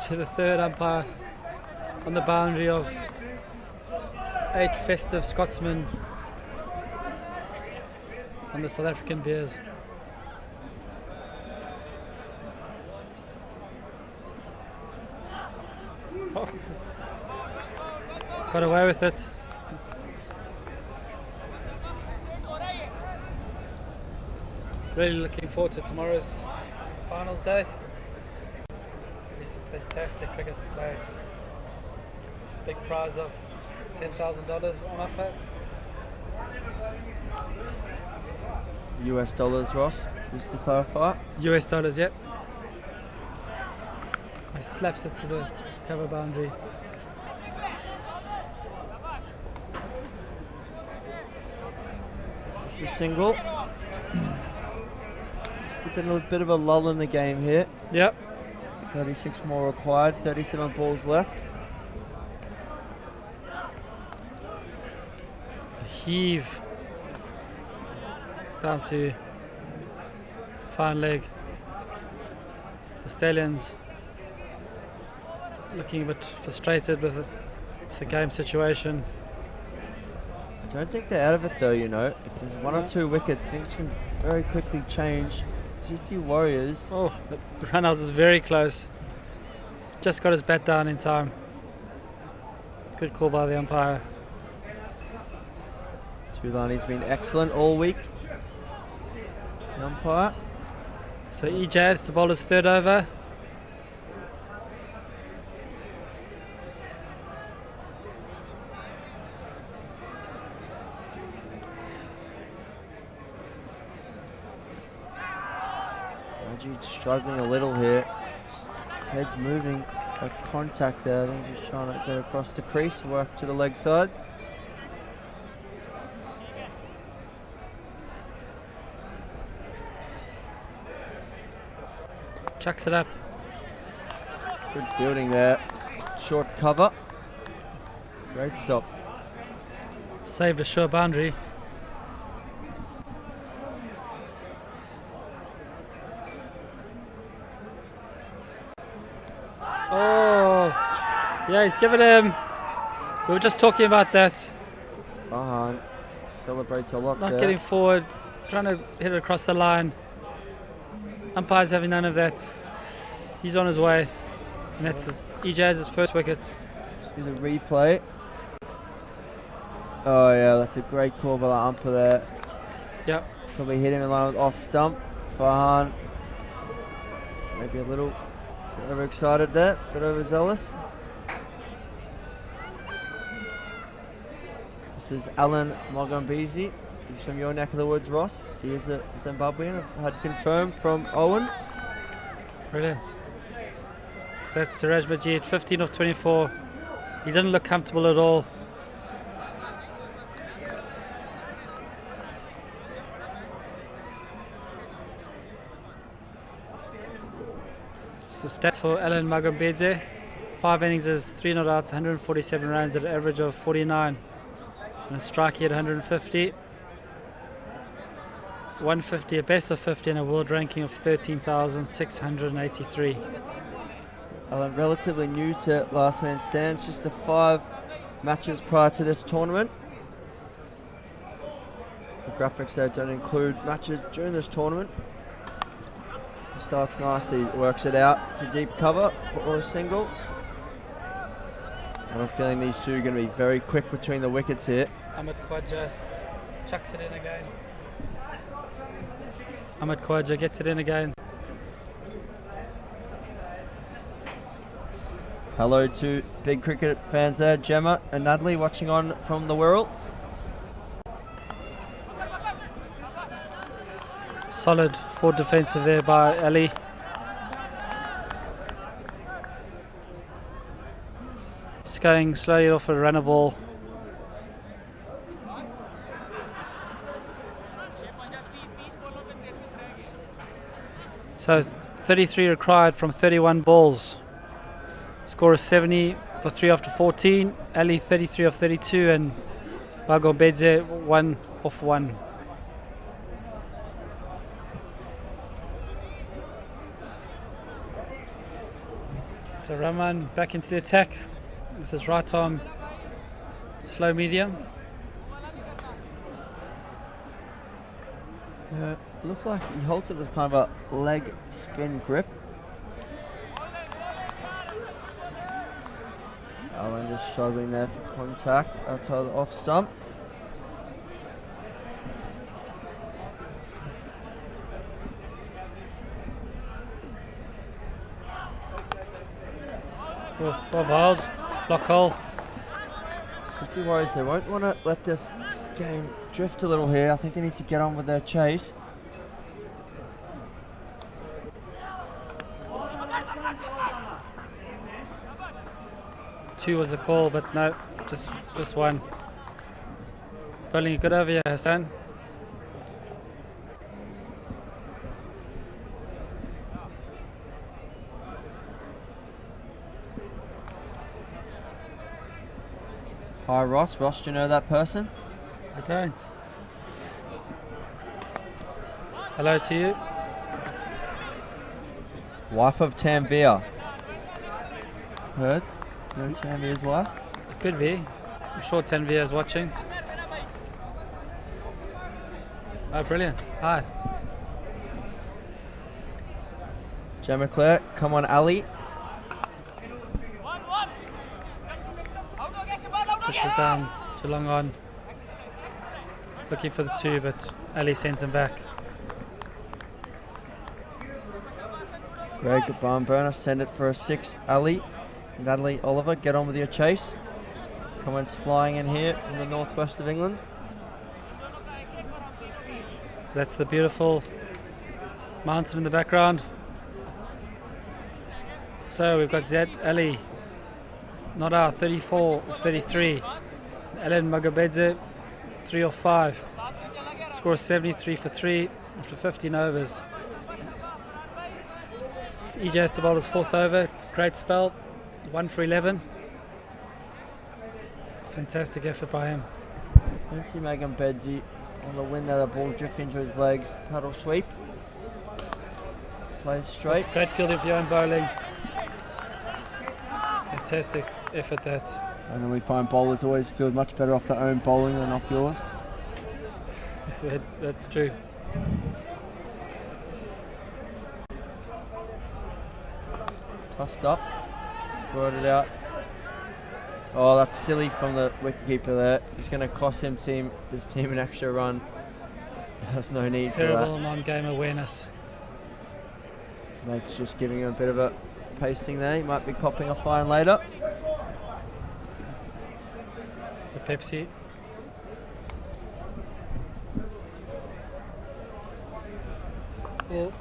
to the third umpire on the boundary of 8 festive Scotsmen on the South African beers. Oh, it's got away with it. Really looking forward to tomorrow's finals day. It's a fantastic cricket to play. Big prize of $10,000 on offer. US dollars, Ross, just to clarify. US dollars, yep. He slaps it to the cover boundary. It's a single. Just been a bit of a lull in the game here. Yep. 36 more required, 37 balls left. A heave down to fine leg. The Stallions looking a bit frustrated with the game situation. I don't think they're out of it though, you know. If there's 1 or 2 wickets, things can very quickly change. GT Warriors. Oh, the run out is very close. Just got his bat down in time. Good call by the umpire. Tulani's been excellent all week. The umpire. So EJS to bowl his 3rd over. Majid struggling a little here. Head's moving at contact there. I think he's just trying to get across the crease, work to the leg side. Chucks it up. Good fielding there. Short cover. Great stop. Saved a sure boundary. Oh, yeah, he's given him. We were just talking about that. Farhan celebrates a lot Not there. getting forward, trying to hit it across the line. Umpire's having none of that. He's on his way. And that's EJ's first wicket. See the replay. Oh yeah, that's a great call by the umpire there. Yep. Probably hit him in line with off stump. Farhan maybe a little overexcited there, bit overzealous. This is Alan Mogambisi. He's from your neck of the woods, Ross. He is a Zimbabwean. I've had confirmed from Owen. Brilliant. So that's Siraj Majid, 15 of 24. He didn't look comfortable at all. So stats for Alan Magambedze. 5 innings is 3 not outs, 147 runs at an average of 49. And a strike here at 150. 150, a best of 50 and a world ranking of 13,683. Alan, relatively new to Last Man Stands, just the 5 matches prior to this tournament. The graphics there don't include matches during this tournament. He starts nicely, works it out to deep cover for a single. I have a feeling these two are going to be very quick between the wickets here. Ahmed Khwaja chucks it in again. Ahmed Khwaja gets it in again. Hello to big cricket fans there, Gemma and Natalie watching on from the Wirral. Solid forward defensive there by Ali. Just going slowly off a runner ball. So 33 required from 31 balls. Score is 70 for 3 after 14. Ali 33 of 32 and Magambedze 1 off 1. So Rahman back into the attack with his right arm slow medium. Looks like he holds it with kind of a leg spin grip. Alan just struggling there for contact outside the off stump. Oh, well bowled, block hole. City Warriors, they won't want to let this game drift a little here. I think they need to get on with their chase. Two was the call, but no, just one. Bowling a good over here, Hassan. Hi Ross. Ross, do you know that person? I don't. Hello to you. Wife of Tanvir. Heard? You know Tanvir's wife? It could be. I'm sure Tanvir is watching. Oh, brilliant. Hi. Gemma Clare, come on Ali. Pushes down to long on. Looking for the 2, but Ali sends him back. Greg the barn burner, send it for a 6. Ali. Natalie Oliver, get on with your chase. Comments flying in here from the northwest of England. So that's the beautiful mountain in the background. So we've got Zed Ali, not out, 34 of 33. Ellen Magabedze, 3 of 5. Score 73 for 3 after 15 overs. So EJ has to bowl his 4th over. Great spell, 1 for 11. Fantastic effort by him. Fancy Megan Bedsy on the wind there, the ball drift into his legs. Paddle sweep. Plays straight. That's great fielding for your own bowling. Fantastic effort that. And we find bowlers always feel much better off their own bowling than off yours. That's true. Tossed up. Squirted out. Oh, that's silly from the wicketkeeper there. It's going to cost his team an extra run. There's no need for that. Terrible non-game awareness. His mate's just giving him a bit of a pasting there. He might be copping a fine later. The Pepsi. Oh.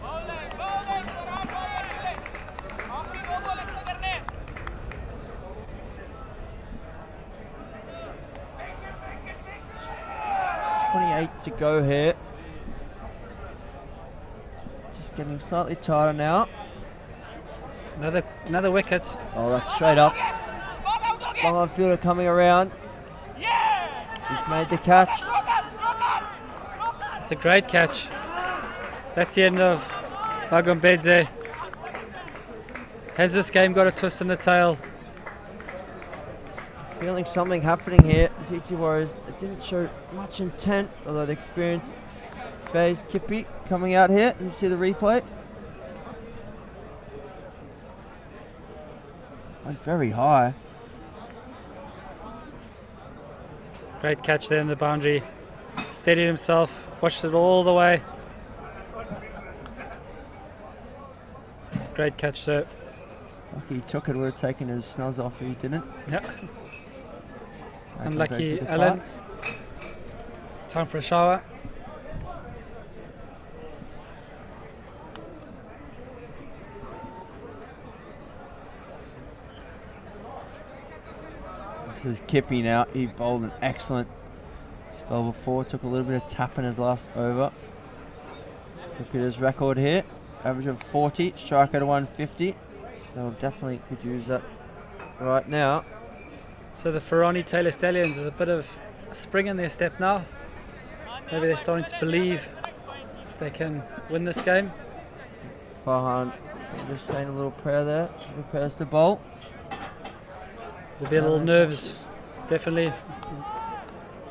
To go here. Just getting slightly tighter now. Another wicket. Oh, that's straight up. Long on fielder coming around. He's made the catch. It's a great catch. That's the end of Magambedze. Has this game got a twist in the tail? Feeling something happening here. ZT Warriors, it didn't show much intent, although the experience phase. Kippy coming out here. You see the replay? Went very high. Great catch there in the boundary. Steadied himself, watched it all the way. Great catch, sir. Lucky he took it, would have taken his snuzz off if he didn't. Yeah. Welcome Unlucky back to the Alan. cards. Time for a shower. This is Kippy now. He bowled an excellent spell before. Took a little bit of tap in his last over. Look at his record here. Average of 40, strike at 150. So definitely could use that right now. So the Farani Taylor Stallions with a bit of spring in their step now. Maybe they're starting to believe they can win this game. Farhan just saying a little prayer there. Prepares to bowl. There'll be a little nerves, definitely,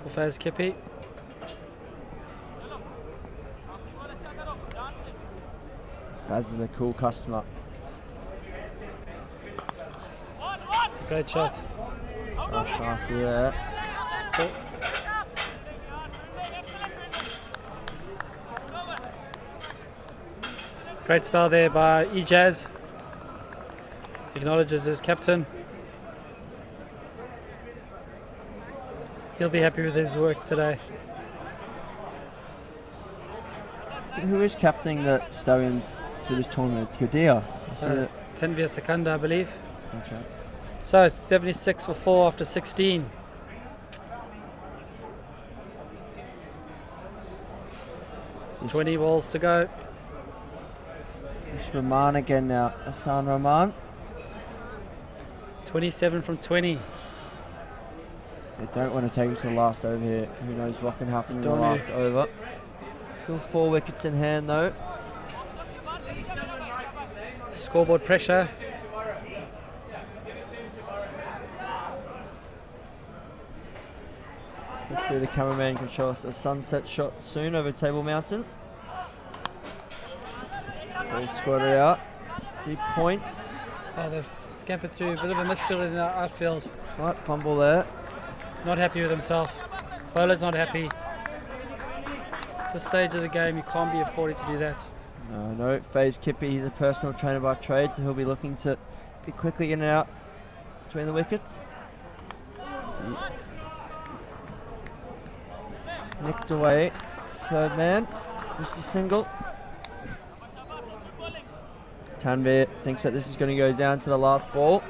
for Faz Kippy. Faz is a cool customer. It's a great shot. That's nice there. Oh. Great spell there by Ejaz. Acknowledges his captain. He'll be happy with his work today. Who is captaining the Stallions to this tournament? Gadia. Tanvir Sakanda, I believe. Okay. So it's 76 for 4 after 16. It's 20 balls to go. It's Rahman again now. Hassan Rahman. 27 from 20. They don't want to take it to the last over here. Who knows what can happen in the Don't last over. Still 4 wickets in hand though. Scoreboard pressure. Hopefully the cameraman can show us a sunset shot soon over Table Mountain. Ball squatted out. Deep point. Oh, they've scampered through. A bit of a misfield in the outfield. Slight fumble there. Not happy with himself. Bowler's not happy. At this stage of the game, you can't be afforded to do that. No, Faze Kippy, he's a personal trainer by trade, so he'll be looking to be quickly in and out between the wickets. Nicked away. Third man. This is single. Tanvir thinks that this is going to go down to the last ball.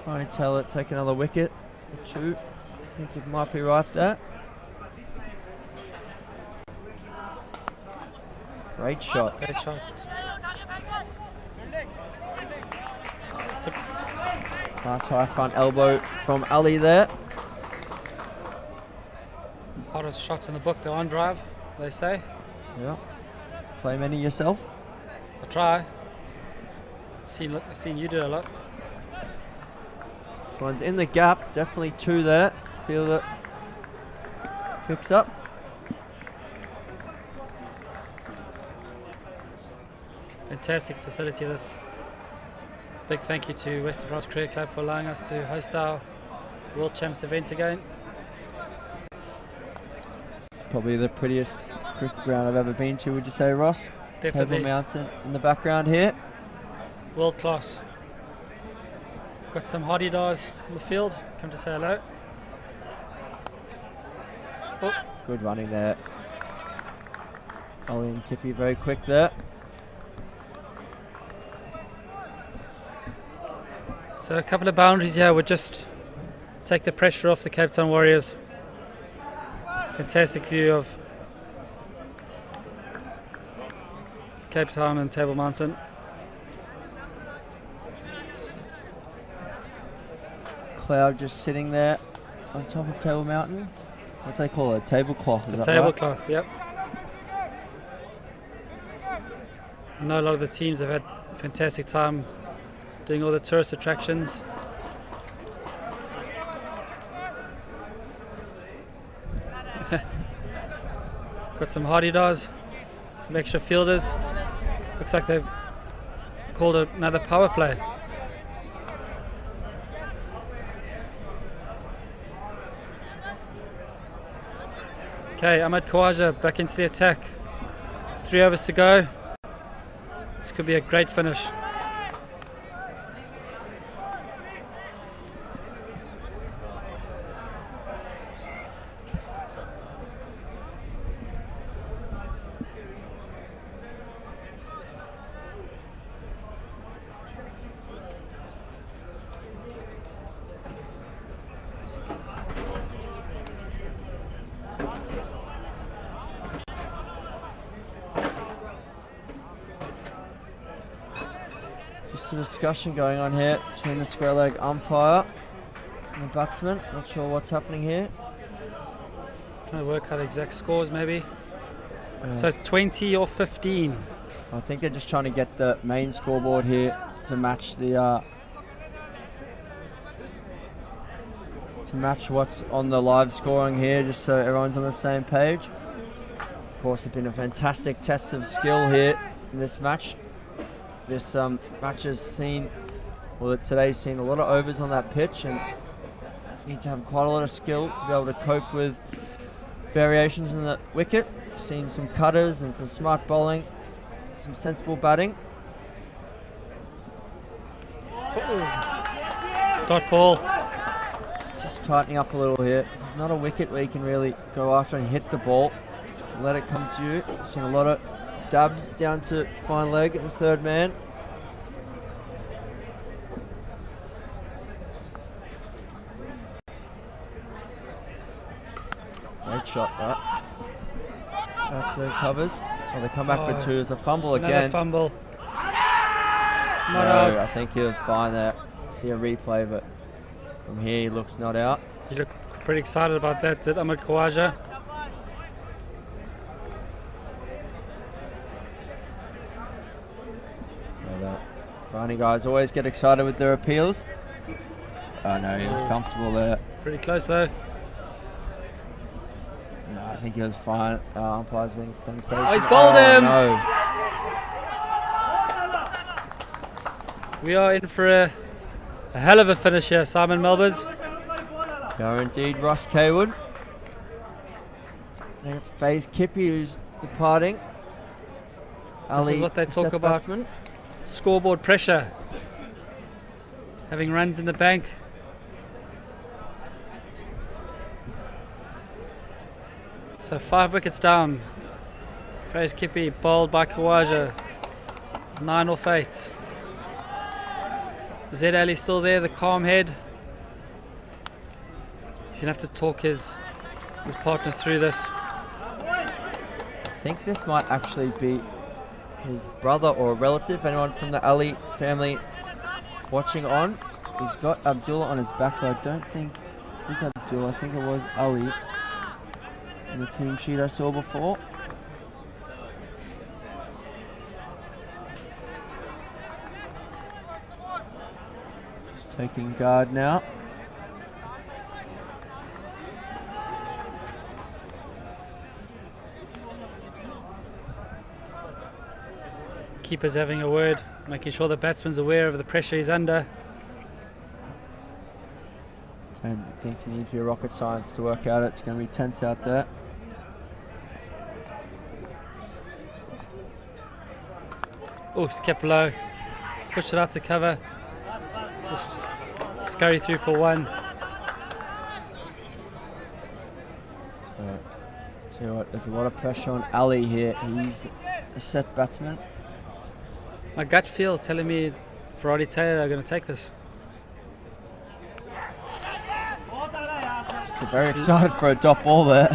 Farani Taylor take another wicket or 2. I think it might be right there. Great shot. Great shot. Nice high front elbow from Ali there. Hardest shots in the book, the on drive, they say. Yeah. Play many yourself? I try. Seen you do a lot. This one's in the gap, definitely 2 there. Feel it picks up. Fantastic facility this. Big thank you to Western Province Cricket Club for allowing us to host our World Champs event again. It's probably the prettiest cricket ground I've ever been to, would you say, Ross? Definitely. Table Mountain in the background here. World class. Got some hardy dars in the field. Come to say hello. Oh, Good running there. Ollie and Kippy very quick there. so a couple of boundaries here would just take the pressure off the Cape Town Warriors. Fantastic view of Cape Town and Table Mountain. Cloud just sitting there on top of Table Mountain. What do they call it? A tablecloth, is The that right? tablecloth, yep. I know a lot of the teams have had a fantastic time doing all the tourist attractions. Got some hardy dars, some extra fielders. Looks like they've called another power play. Okay, Ahmed Khawaja back into the attack. 3 overs to go. This could be a great finish. Just a discussion going on here between the square leg umpire and the batsman. Not sure what's happening here. Trying to work out exact scores maybe. So it's 20 or 15. I think they're just trying to get the main scoreboard here to match the what's on the live scoring here, just so everyone's on the same page. Of course, it's been a fantastic test of skill here in this match. This match has seen, well, today's seen a lot of overs on that pitch, and you need to have quite a lot of skill to be able to cope with variations in the wicket. We've seen some cutters and some smart bowling, some sensible batting. Dot ball. Just tightening up a little here. This is not a wicket where you can really go after and hit the ball. Let it come to you. Seen a lot of dabs down to fine leg and third man. Great shot that. That's the covers. Oh, they come back for 2 as a fumble Another again. fumble. Not No, out. I think he was fine there. See a replay, but From here, he looks not out. He looked pretty excited about that, did Ahmed Khawaja. Farani guys always get excited with their appeals. Oh no, he was comfortable there. Pretty close though. No, I think he was fine. Umpire's being sensational. Oh, he's bowled him! No. We are in for a hell of a finish here, Simon Melbers. We are indeed, Ross Kaywood. I think it's FaZe Kippy who's departing. This is what they talk about. Batsman. Scoreboard pressure. Having runs in the bank. So 5 wickets down. FaZe Kippy bowled by Khawaja. 9 off 8. Zed Ali still there, the calm head. He's going to have to talk his partner through this. I think this might actually be his brother or a relative. Anyone from the Ali family watching on? He's got Abdullah on his back, but I don't think he's Abdullah. I think it was Ali in the team sheet I saw before. Just taking guard now. Keeper's having a word, making sure the batsman's aware of the pressure he's under. And I think you need your rocket science to work out. It's going to be tense out there. Oh, it's kept low. Pushed it out to cover. Just scurry through for 1. So, tell you what, there's a lot of pressure on Ali here. He's a set batsman. My gut feel is telling me Farani Taylor are going to take this. They're very excited for a dot ball there.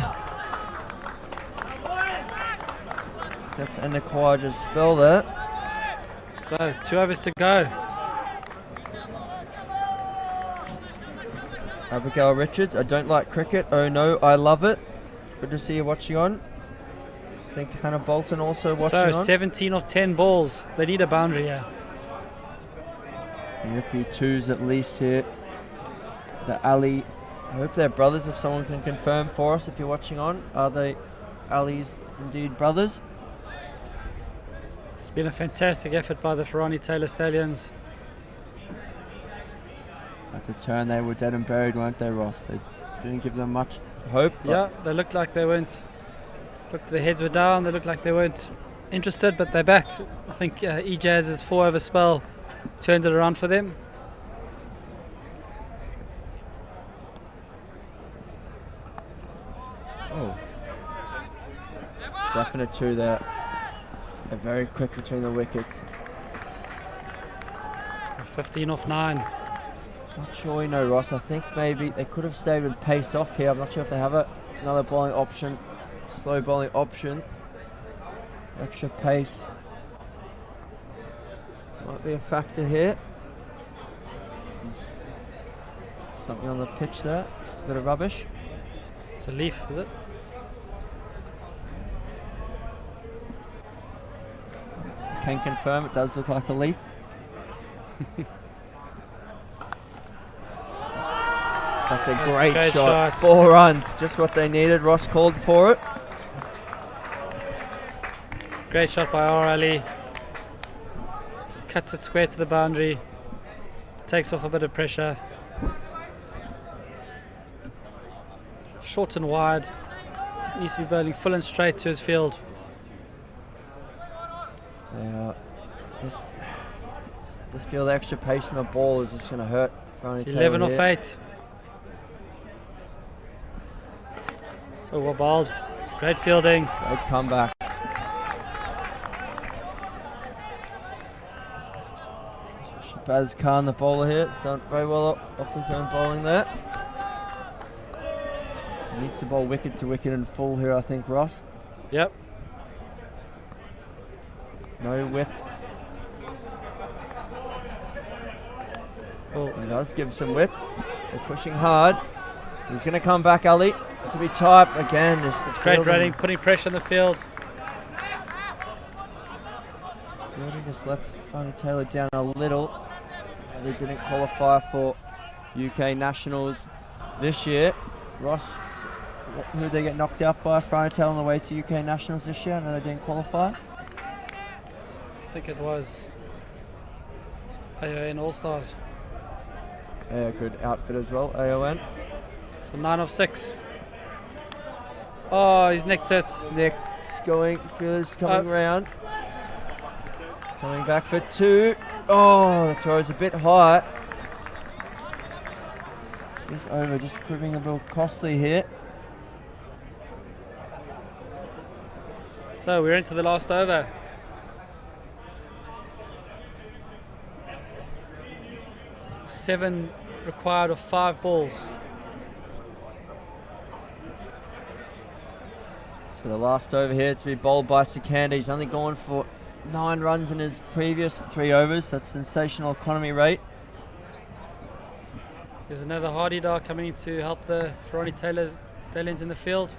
That's in the Khawaja's spell there. So 2 overs to go. Abigail Richards, I don't like cricket. Oh no, I love it. Good to see you watching on. I think Hannah Bolton also watching So on. 17 of 10 balls. They need a boundary here. And a few 2s at least here. The Ali, I hope they're brothers, if someone can confirm for us if you're watching on. Are they Ali's indeed brothers? It's been a fantastic effort by the Farani Taylor Stallions. At the turn they were dead and buried, weren't they, Ross? They didn't give them much hope. Yeah, they looked like they weren't. Looked, their heads were down. They looked like they weren't interested, but they're back. I think Ejaz's 4-over spell turned it around for them. Oh. Definite 2 there. They're very quick between the wickets. 15 off 9. Not sure, Ross. I think maybe they could have stayed with pace off here. I'm not sure if they have another bowling option, slow bowling option. Extra pace might be a factor here. There's something on the pitch there, just a bit of rubbish. It's a leaf, is it? Can confirm it does look like a leaf. That's a great shot. 4 runs, just what they needed. Ross called for it. Great shot by R. Ali. Cuts it square to the boundary. Takes off a bit of pressure. Short and wide. Needs to be bowling full and straight to his field. Just feel the extra pace in the ball is just going to hurt. 11 off 8. Oh, well bowled. Great fielding. Great comeback. Shabazz Khan, the bowler here, has done very well off his own bowling there. He needs to bowl wicket to wicket and full here, I think, Ross. Yep. No width. Oh. He does give some width. They're pushing hard. He's going to come back, Ali. This will be tight again. It's great running, putting pressure on the field. Fielding just lets Farani Taylor down a little. They didn't qualify for UK Nationals this year. Ross, who did they get knocked out by? Farani Taylor on the way to UK Nationals this year? I know they didn't qualify. I think it was AON All-Stars. Yeah, good outfit as well, AON. So 9 of 6. Oh, he's nicked it. Nick is going, Feelers coming round. Coming back for 2. Oh, the throw is a bit high. She's over, just proving a little costly here. So we're into the last over. Seven required of 5 balls. So the last over here to be bowled by Sikandar. He's only gone for 9 runs in his previous 3 overs. That's sensational economy rate. There's another Hardy dog coming in to help the Farani Taylor Stallions in the field.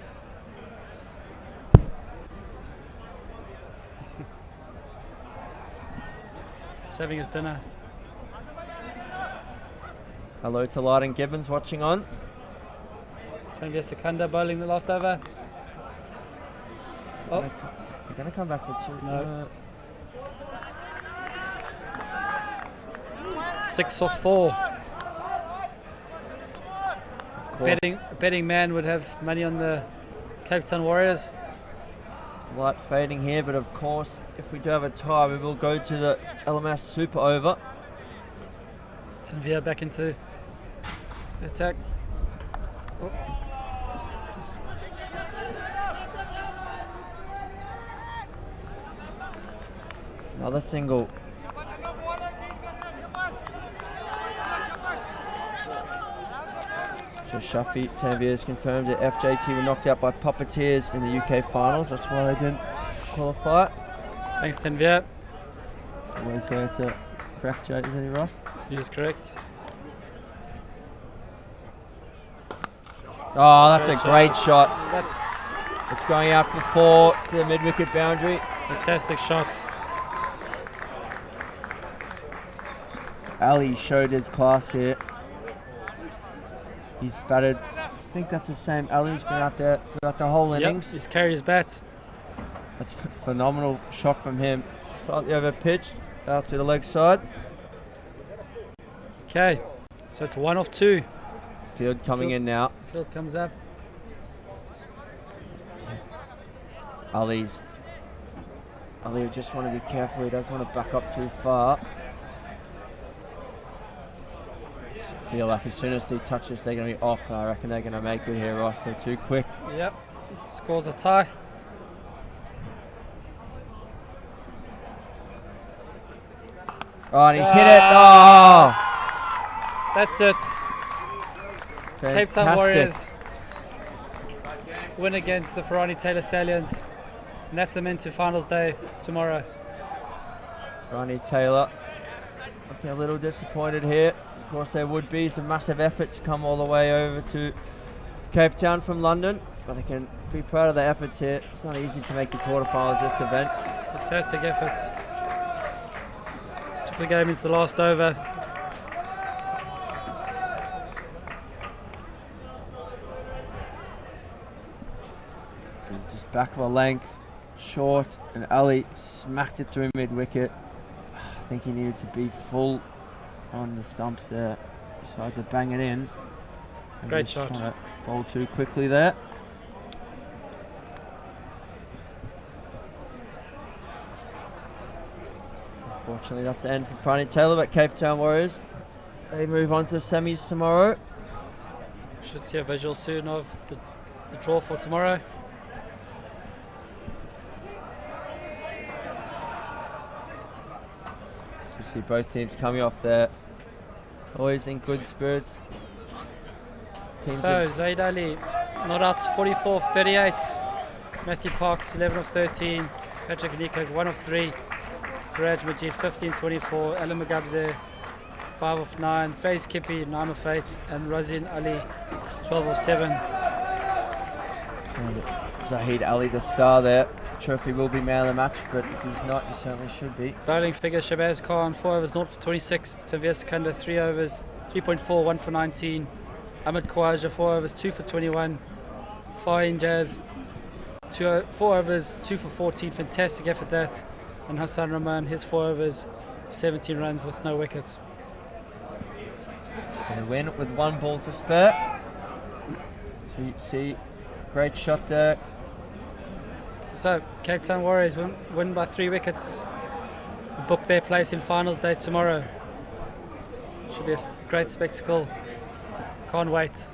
He's having his dinner. Hello to Lyden Gibbons watching on. Tanvir Sikandar bowling the last over. Oh, They're going to come back for 2. No. 6 of 4. Of course, Betting man would have money on the Cape Town Warriors. light fading here, but of course, if we do have a tie, we will go to the LMS Super Over. Tanvir back into the attack. Oh. Another single. So Shafi Tanvir has confirmed that FJT were knocked out by Puppeteers in the UK finals. That's why they didn't qualify. Thanks, Tanvir. Always there to correct Jay, is it Ross? He is correct. Oh, that's a great shot. That's It's going out for 4 to the mid-wicket boundary. fantastic shot. Ali showed his class here. He's batted, I think that's the same Ali who's been out there throughout the whole innings. He's carried his bat. That's a phenomenal shot from him. Slightly over pitch, out to the leg side. Okay, so it's 1 of 2. Field coming in now. Field comes up. Ali would just want to be careful. He doesn't want to back up too far. I feel like as soon as he touches, they're going to be off. And I reckon they're going to make it here, Ross. They're too quick. Yep, it scores a tie. Oh, and he's hit it. Oh, That's it. Cape Town fantastic. Warriors win against the Farani Taylor Stallions. And that's them into finals day tomorrow. Farani Taylor looking a little disappointed here. Of course, there would be some massive effort to come all the way over to Cape Town from London, but they can be proud of their efforts here. It's not easy to make the quarterfinals this event. Fantastic effort. Took the game into the last over. Just back of a length, short, and Ali smacked it through mid-wicket. I think he needed to be full on the stumps there. Just hard to bang it in. And Great just shot. trying to bowl too quickly there. Unfortunately, that's the end for Farani Taylor, but Cape Town Warriors, they move on to the semis tomorrow. Should see a visual soon of the draw for tomorrow. So we see both teams coming off there, always in good spirits. Teams So Zaid Ali, not out 44 of 38. Matthew Parks 11 of 13. Patrick Nico 1 of 3. Siraj Majid 15-24. Alan Magabze 5 of 9. Faze Kippy, 9 of 8. And Razin Ali, 12 of 7. And Zahid Ali, the star there. Trophy will be man of the match, but if he's not, he certainly should be. Bowling figure Shabazz Khan, 4 overs, 0 for 26. Tanveer Sikandar, 3 overs, 3.4, 1 for 19. Ahmed Khawaja, 4 overs, 2 for 21. Fahim Jazz, 4 overs, 2 for 14. Fantastic effort that. And Hassan Rahman, his 4 overs, 17 runs with no wickets. Going to win with 1 ball to spare. So you see, great shot there. So, Cape Town Warriors win by 3 wickets. Book their place in finals day tomorrow. Should be a great spectacle. Can't wait.